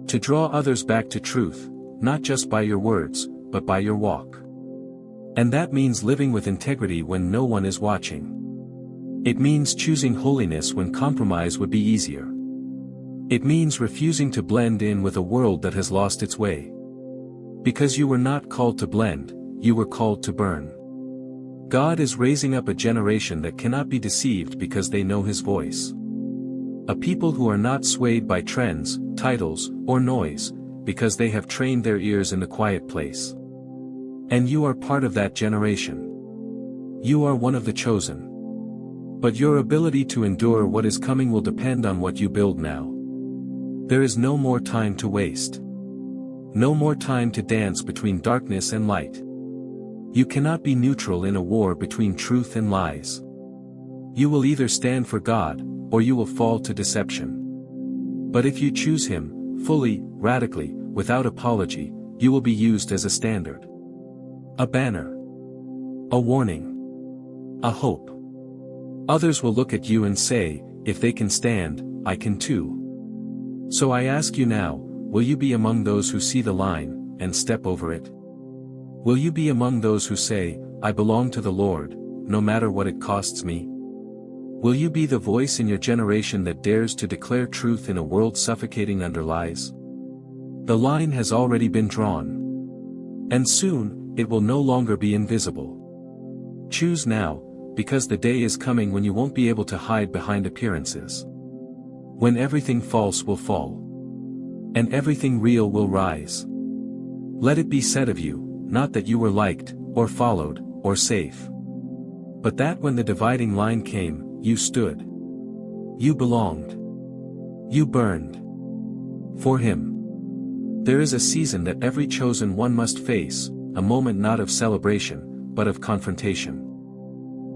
To draw others back to truth, not just by your words, but by your walk. And that means living with integrity when no one is watching. It means choosing holiness when compromise would be easier. It means refusing to blend in with a world that has lost its way. Because you were not called to blend, you were called to burn. God is raising up a generation that cannot be deceived because they know His voice. A people who are not swayed by trends, titles, or noise, because they have trained their ears in the quiet place. And you are part of that generation. You are one of the chosen. But your ability to endure what is coming will depend on what you build now. There is no more time to waste. No more time to dance between darkness and light. You cannot be neutral in a war between truth and lies. You will either stand for God, or you will fall to deception. But if you choose Him, fully, radically, without apology, you will be used as a standard. A banner. A warning. A hope. Others will look at you and say, if they can stand, I can too. So I ask you now, will you be among those who see the line, and step over it? Will you be among those who say, I belong to the Lord, no matter what it costs me? Will you be the voice in your generation that dares to declare truth in a world suffocating under lies? The line has already been drawn. And soon, it will no longer be invisible. Choose now, because the day is coming when you won't be able to hide behind appearances. When everything false will fall. And everything real will rise. Let it be said of you, not that you were liked, or followed, or safe. But that when the dividing line came, you stood. You belonged. You burned. For Him. There is a season that every chosen one must face, a moment not of celebration, but of confrontation.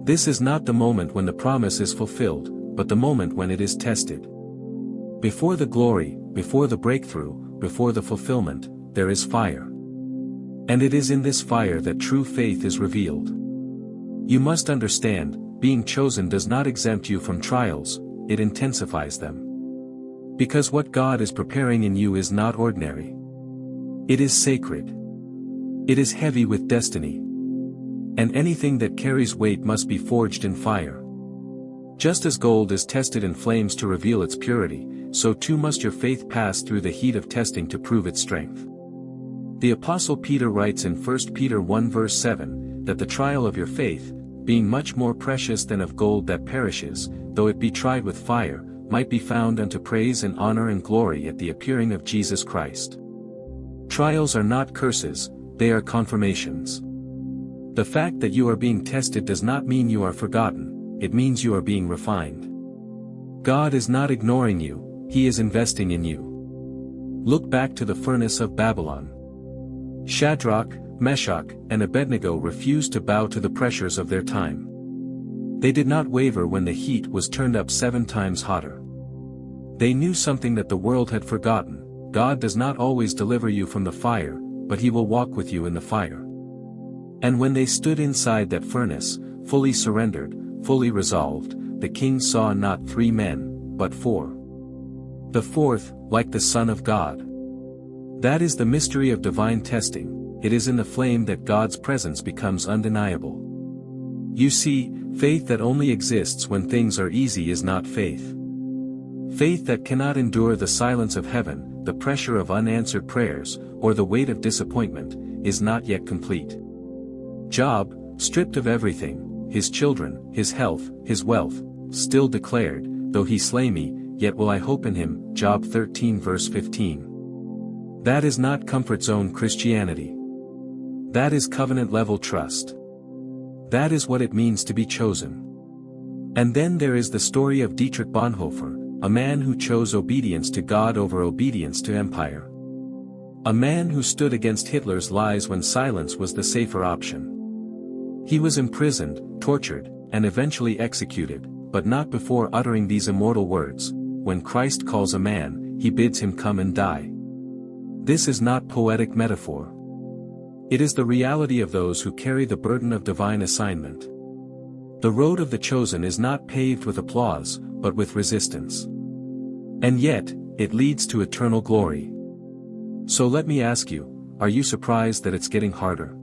This is not the moment when the promise is fulfilled, but the moment when it is tested. Before the glory, before the breakthrough, before the fulfillment, there is fire. And it is in this fire that true faith is revealed. You must understand, being chosen does not exempt you from trials, it intensifies them. Because what God is preparing in you is not ordinary. It is sacred. It is heavy with destiny. And anything that carries weight must be forged in fire. Just as gold is tested in flames to reveal its purity, so too must your faith pass through the heat of testing to prove its strength. The Apostle Peter writes in 1 Peter 1 verse 7, that the trial of your faith, being much more precious than of gold that perishes, though it be tried with fire, might be found unto praise and honor and glory at the appearing of Jesus Christ. Trials are not curses, they are confirmations. The fact that you are being tested does not mean you are forgotten, it means you are being refined. God is not ignoring you, He is investing in you. Look back to the furnace of Babylon. Shadrach, Meshach, and Abednego refused to bow to the pressures of their time. They did not waver when the heat was turned up 7 times hotter. They knew something that the world had forgotten: God does not always deliver you from the fire, but He will walk with you in the fire. And when they stood inside that furnace, fully surrendered, fully resolved, the king saw not 3 men, but 4. The 4th, like the Son of God. That is the mystery of divine testing, it is in the flame that God's presence becomes undeniable. You see, faith that only exists when things are easy is not faith. Faith that cannot endure the silence of heaven, the pressure of unanswered prayers, or the weight of disappointment, is not yet complete. Job, stripped of everything, his children, his health, his wealth, still declared, though he slay me, yet will I hope in him, Job 13 verse 15. That is not comfort zone Christianity. That is covenant-level trust. That is what it means to be chosen. And then there is the story of Dietrich Bonhoeffer, a man who chose obedience to God over obedience to empire. A man who stood against Hitler's lies when silence was the safer option. He was imprisoned, tortured, and eventually executed, but not before uttering these immortal words: "When Christ calls a man, he bids him come and die." This is not poetic metaphor. It is the reality of those who carry the burden of divine assignment. The road of the chosen is not paved with applause, but with resistance. And yet, it leads to eternal glory. So let me ask you, are you surprised that it's getting harder?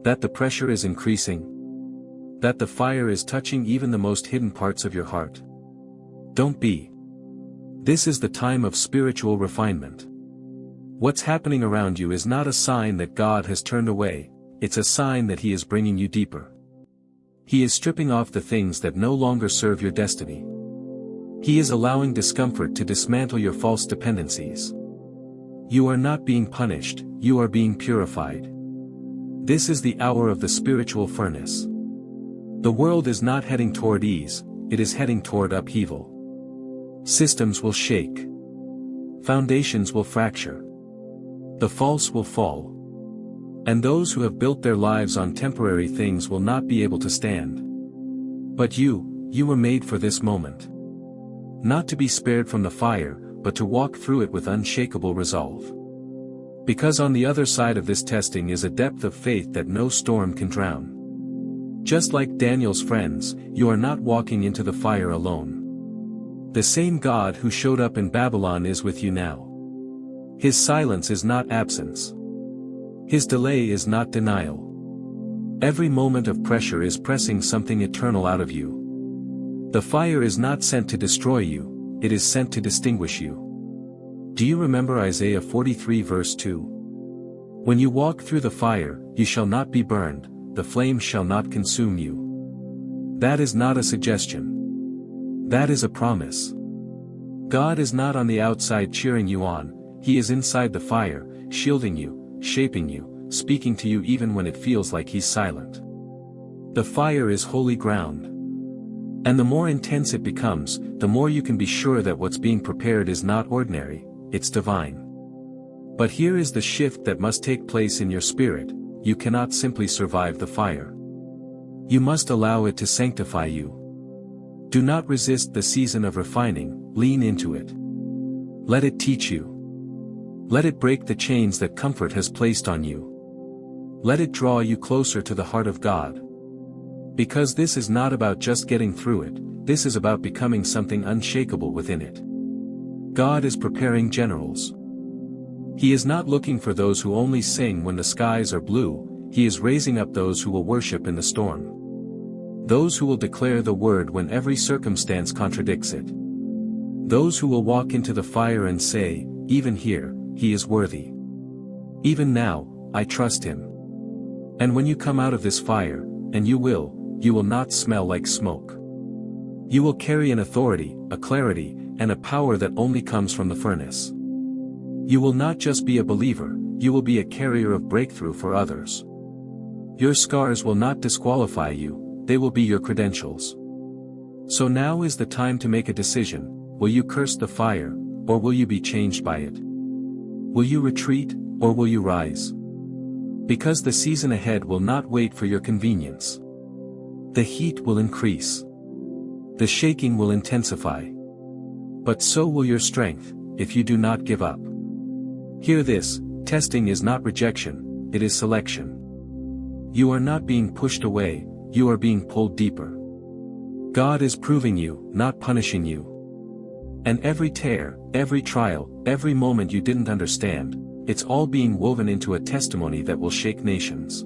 That the pressure is increasing? That the fire is touching even the most hidden parts of your heart? Don't be. This is the time of spiritual refinement. What's happening around you is not a sign that God has turned away, it's a sign that He is bringing you deeper. He is stripping off the things that no longer serve your destiny. He is allowing discomfort to dismantle your false dependencies. You are not being punished, you are being purified. This is the hour of the spiritual furnace. The world is not heading toward ease, it is heading toward upheaval. Systems will shake. Foundations will fracture. The false will fall. And those who have built their lives on temporary things will not be able to stand. But you were made for this moment. Not to be spared from the fire, but to walk through it with unshakable resolve. Because on the other side of this testing is a depth of faith that no storm can drown. Just like Daniel's friends, you are not walking into the fire alone. The same God who showed up in Babylon is with you now. His silence is not absence. His delay is not denial. Every moment of pressure is pressing something eternal out of you. The fire is not sent to destroy you, it is sent to distinguish you. Do you remember Isaiah 43 verse 2? When you walk through the fire, you shall not be burned, the flame shall not consume you. That is not a suggestion. That is a promise. God is not on the outside cheering you on, He is inside the fire, shielding you, shaping you, speaking to you even when it feels like He's silent. The fire is holy ground. And the more intense it becomes, the more you can be sure that what's being prepared is not ordinary, it's divine. But here is the shift that must take place in your spirit: you cannot simply survive the fire. You must allow it to sanctify you. Do not resist the season of refining, lean into it. Let it teach you. Let it break the chains that comfort has placed on you. Let it draw you closer to the heart of God. Because this is not about just getting through it, this is about becoming something unshakable within it. God is preparing generals. He is not looking for those who only sing when the skies are blue, He is raising up those who will worship in the storm. Those who will declare the word when every circumstance contradicts it. Those who will walk into the fire and say, even here, He is worthy. Even now, I trust Him. And when you come out of this fire, and you will not smell like smoke. You will carry an authority, a clarity, and a power that only comes from the furnace. You will not just be a believer, you will be a carrier of breakthrough for others. Your scars will not disqualify you, they will be your credentials. So now is the time to make a decision: will you curse the fire, or will you be changed by it? Will you retreat, or will you rise? Because the season ahead will not wait for your convenience. The heat will increase. The shaking will intensify. But so will your strength, if you do not give up. Hear this: testing is not rejection, it is selection. You are not being pushed away, you are being pulled deeper. God is proving you, not punishing you. And every tear, every trial, every moment you didn't understand, it's all being woven into a testimony that will shake nations.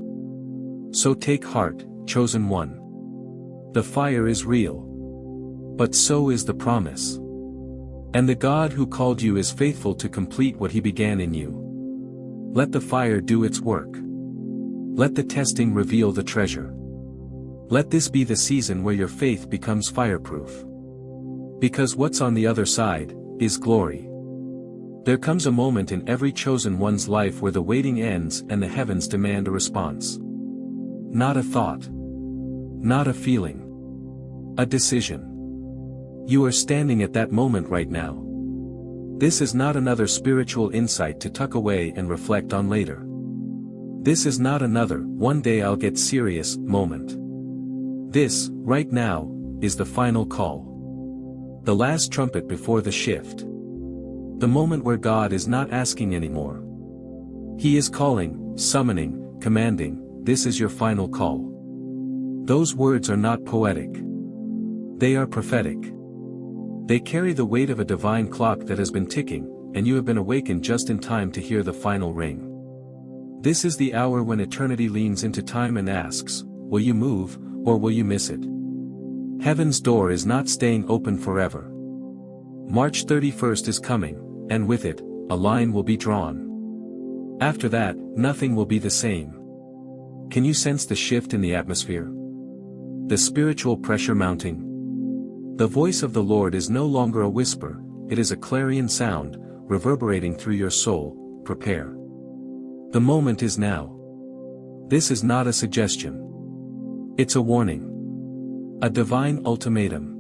So take heart, chosen one. The fire is real. But so is the promise. And the God who called you is faithful to complete what He began in you. Let the fire do its work. Let the testing reveal the treasure. Let this be the season where your faith becomes fireproof. Because what's on the other side is glory. There comes a moment in every chosen one's life where the waiting ends and the heavens demand a response. Not a thought. Not a feeling. A decision. You are standing at that moment right now. This is not another spiritual insight to tuck away and reflect on later. This is not another, one day I'll get serious, moment. This, right now, is the final call. The last trumpet before the shift. The moment where God is not asking anymore. He is calling, summoning, commanding, this is your final call. Those words are not poetic. They are prophetic. They carry the weight of a divine clock that has been ticking, and you have been awakened just in time to hear the final ring. This is the hour when eternity leans into time and asks, will you move, or will you miss it? Heaven's door is not staying open forever. March 31st is coming, and with it, a line will be drawn. After that, nothing will be the same. Can you sense the shift in the atmosphere? The spiritual pressure mounting? The voice of the Lord is no longer a whisper, it is a clarion sound, reverberating through your soul, prepare. The moment is now. This is not a suggestion. It's a warning. A divine ultimatum.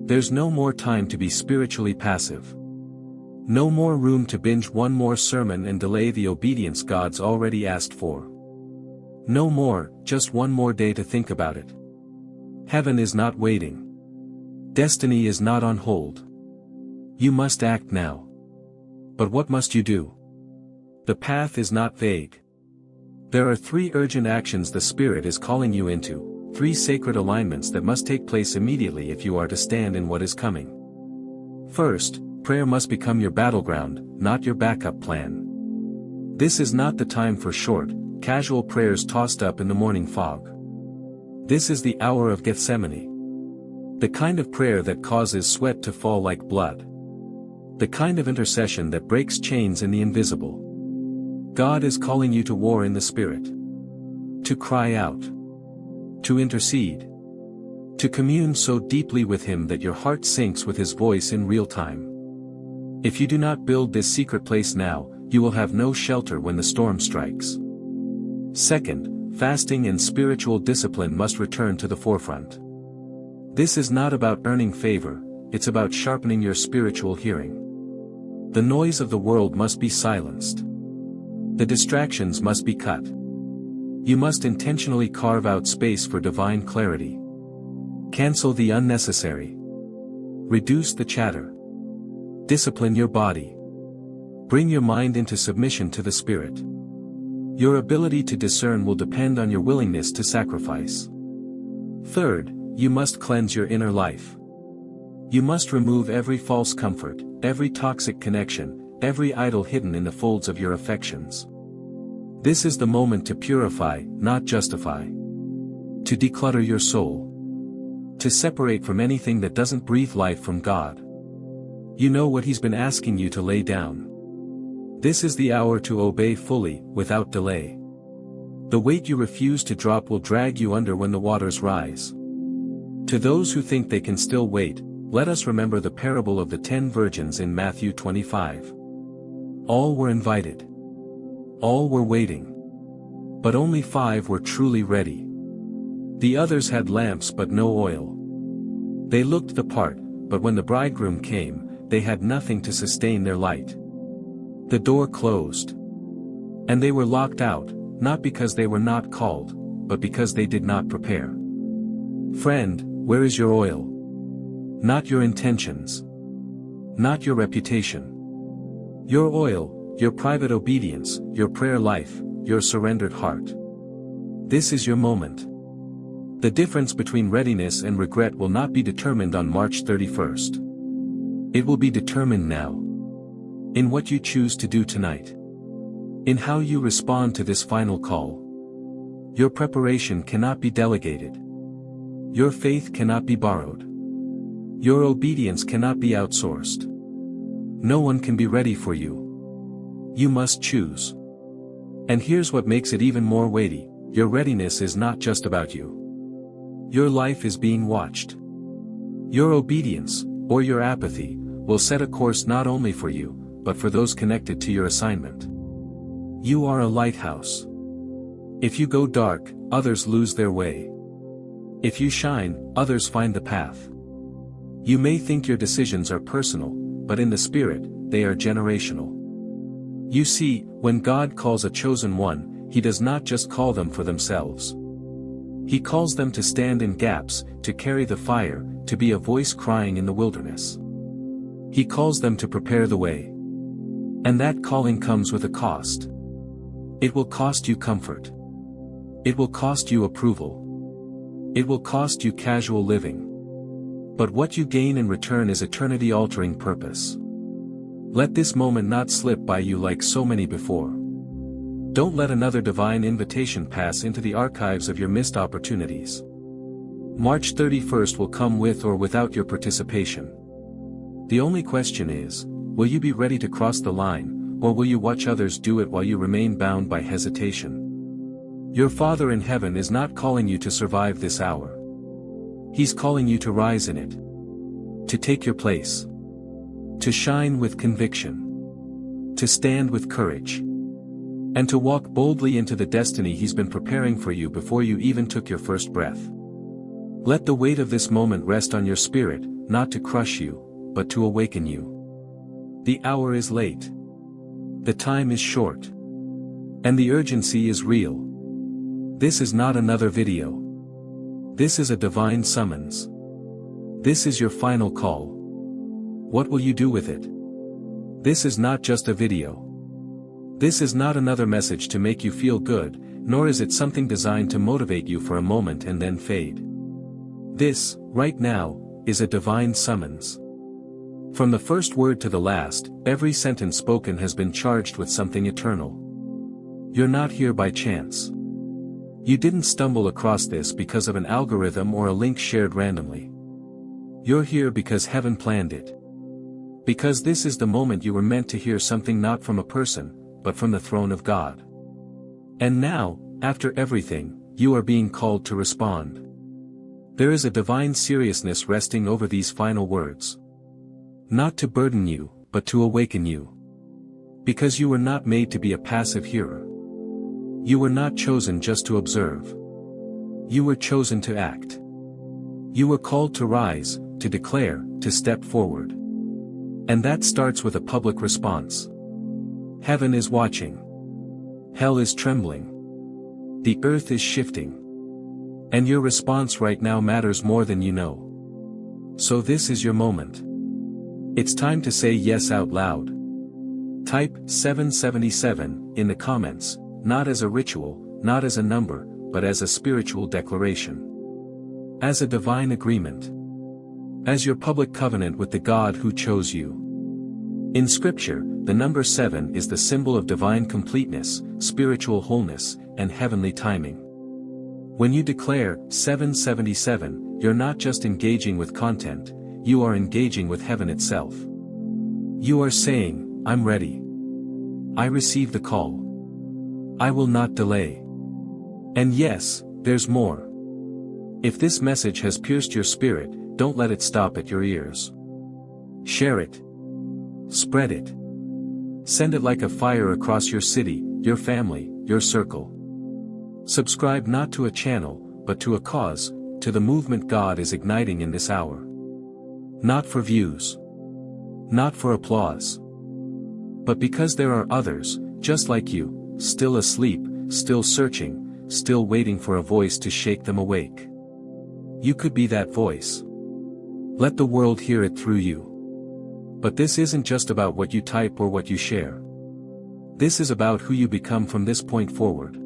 There's no more time to be spiritually passive. No more room to binge one more sermon and delay the obedience God's already asked for. No more, just one more day to think about it. Heaven is not waiting. Destiny is not on hold. You must act now. But what must you do? The path is not vague. There are 3 urgent actions the Spirit is calling you into, 3 sacred alignments that must take place immediately if you are to stand in what is coming. First, prayer must become your battleground, not your backup plan. This is not the time for short, casual prayers tossed up in the morning fog. This is the hour of Gethsemane. The kind of prayer that causes sweat to fall like blood. The kind of intercession that breaks chains in the invisible. God is calling you to war in the Spirit. To cry out. To intercede. To commune so deeply with Him that your heart syncs with His voice in real time. If you do not build this secret place now, you will have no shelter when the storm strikes. Second, fasting and spiritual discipline must return to the forefront. This is not about earning favor, it's about sharpening your spiritual hearing. The noise of the world must be silenced. The distractions must be cut. You must intentionally carve out space for divine clarity. Cancel the unnecessary. Reduce the chatter. Discipline your body. Bring your mind into submission to the Spirit. Your ability to discern will depend on your willingness to sacrifice. Third, you must cleanse your inner life. You must remove every false comfort, every toxic connection, every idol hidden in the folds of your affections. This is the moment to purify, not justify. To declutter your soul. To separate from anything that doesn't breathe life from God. You know what He's been asking you to lay down. This is the hour to obey fully, without delay. The weight you refuse to drop will drag you under when the waters rise. To those who think they can still wait, let us remember the parable of the 10 virgins in Matthew 25. All were invited. All were waiting. But only 5 were truly ready. The others had lamps but no oil. They looked the part, but when the bridegroom came, they had nothing to sustain their light. The door closed. And they were locked out, not because they were not called, but because they did not prepare. Friend, where is your oil? Not your intentions. Not your reputation. Your oil, your private obedience, your prayer life, your surrendered heart. This is your moment. The difference between readiness and regret will not be determined on March 31st. It will be determined now. In what you choose to do tonight. In how you respond to this final call. Your preparation cannot be delegated. Your faith cannot be borrowed. Your obedience cannot be outsourced. No one can be ready for you. You must choose. And here's what makes it even more weighty, your readiness is not just about you. Your life is being watched. Your obedience, or your apathy, will set a course not only for you, but for those connected to your assignment. You are a lighthouse. If you go dark, others lose their way. If you shine, others find the path. You may think your decisions are personal, but in the spirit, they are generational. You see, when God calls a chosen one, He does not just call them for themselves. He calls them to stand in gaps, to carry the fire, to be a voice crying in the wilderness. He calls them to prepare the way. And that calling comes with a cost. It will cost you comfort. It will cost you approval. It will cost you casual living. But what you gain in return is eternity-altering purpose. Let this moment not slip by you like so many before. Don't let another divine invitation pass into the archives of your missed opportunities. March 31st will come with or without your participation. The only question is, will you be ready to cross the line, or will you watch others do it while you remain bound by hesitation? Your Father in heaven is not calling you to survive this hour. He's calling you to rise in it. To take your place. To shine with conviction. To stand with courage. And to walk boldly into the destiny He's been preparing for you before you even took your first breath. Let the weight of this moment rest on your spirit, not to crush you, but to awaken you. The hour is late. The time is short. And the urgency is real. This is not another video. This is a divine summons. This is your final call. What will you do with it? This is not just a video. This is not another message to make you feel good, nor is it something designed to motivate you for a moment and then fade. This, right now, is a divine summons. From the first word to the last, every sentence spoken has been charged with something eternal. You're not here by chance. You didn't stumble across this because of an algorithm or a link shared randomly. You're here because heaven planned it. Because this is the moment you were meant to hear something not from a person, but from the throne of God. And now, after everything, you are being called to respond. There is a divine seriousness resting over these final words. Not to burden you, but to awaken you. Because you were not made to be a passive hearer. You were not chosen just to observe. You were chosen to act. You were called to rise, to declare, to step forward. And that starts with a public response. Heaven is watching. Hell is trembling. The earth is shifting. And your response right now matters more than you know. So this is your moment. It's time to say yes out loud. Type 777 in the comments. Not as a ritual, not as a number, but as a spiritual declaration. As a divine agreement. As your public covenant with the God who chose you. In Scripture, the number 7 is the symbol of divine completeness, spiritual wholeness, and heavenly timing. When you declare 777, you're not just engaging with content, you are engaging with heaven itself. You are saying, I'm ready. I receive the call. I will not delay. And yes, there's more. If this message has pierced your spirit, don't let it stop at your ears. Share it. Spread it. Send it like a fire across your city, your family, your circle. Subscribe not to a channel, but to a cause, to the movement God is igniting in this hour. Not for views. Not for applause. But because there are others, just like you, still asleep, still searching, still waiting for a voice to shake them awake. You could be that voice. Let the world hear it through you. But this isn't just about what you type or what you share. This is about who you become from this point forward.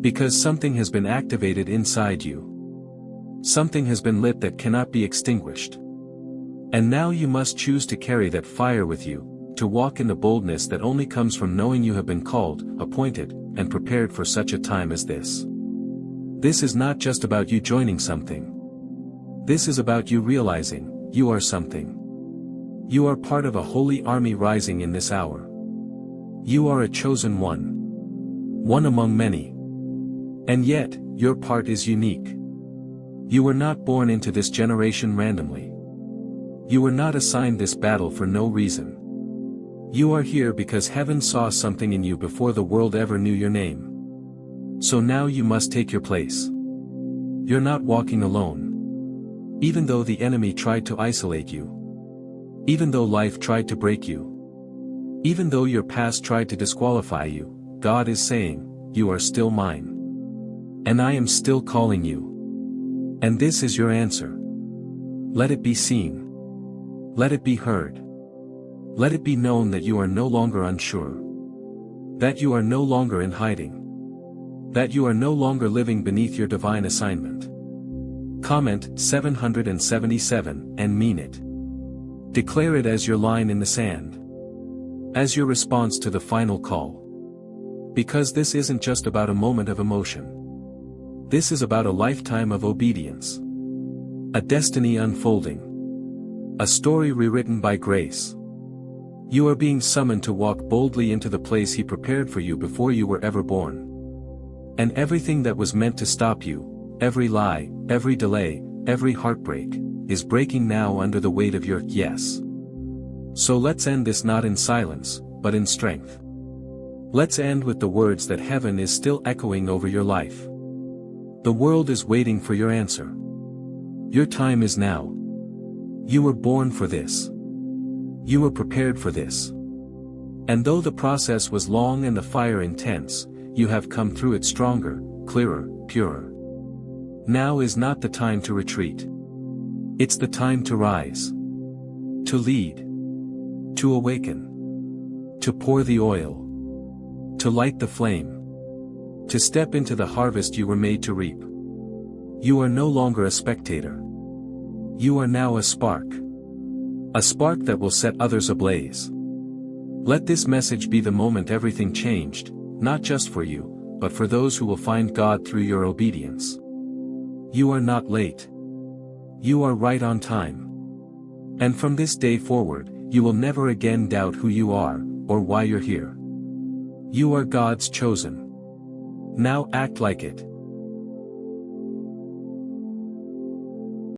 Because something has been activated inside you. Something has been lit that cannot be extinguished. And now you must choose to carry that fire with you, to walk in the boldness that only comes from knowing you have been called, appointed, and prepared for such a time as this. This is not just about you joining something. This is about you realizing, you are something. You are part of a holy army rising in this hour. You are a chosen one. One among many. And yet, your part is unique. You were not born into this generation randomly. You were not assigned this battle for no reason. You are here because heaven saw something in you before the world ever knew your name. So now you must take your place. You're not walking alone. Even though the enemy tried to isolate you. Even though life tried to break you. Even though your past tried to disqualify you, God is saying, you are still mine. And I am still calling you. And this is your answer. Let it be seen. Let it be heard. Let it be known that you are no longer unsure. That you are no longer in hiding. That you are no longer living beneath your divine assignment. Comment 777 and mean it. Declare it as your line in the sand. As your response to the final call. Because this isn't just about a moment of emotion. This is about a lifetime of obedience. A destiny unfolding. A story rewritten by grace. You are being summoned to walk boldly into the place He prepared for you before you were ever born. And everything that was meant to stop you, every lie, every delay, every heartbreak, is breaking now under the weight of your yes. So let's end this not in silence, but in strength. Let's end with the words that heaven is still echoing over your life. The world is waiting for your answer. Your time is now. You were born for this. You were prepared for this. And though the process was long and the fire intense, you have come through it stronger, clearer, purer. Now is not the time to retreat. It's the time to rise. To lead. To awaken. To pour the oil. To light the flame. To step into the harvest you were made to reap. You are no longer a spectator. You are now a spark. A spark that will set others ablaze. Let this message be the moment everything changed, not just for you, but for those who will find God through your obedience. You are not late. You are right on time. And from this day forward, you will never again doubt who you are, or why you're here. You are God's chosen. Now act like it.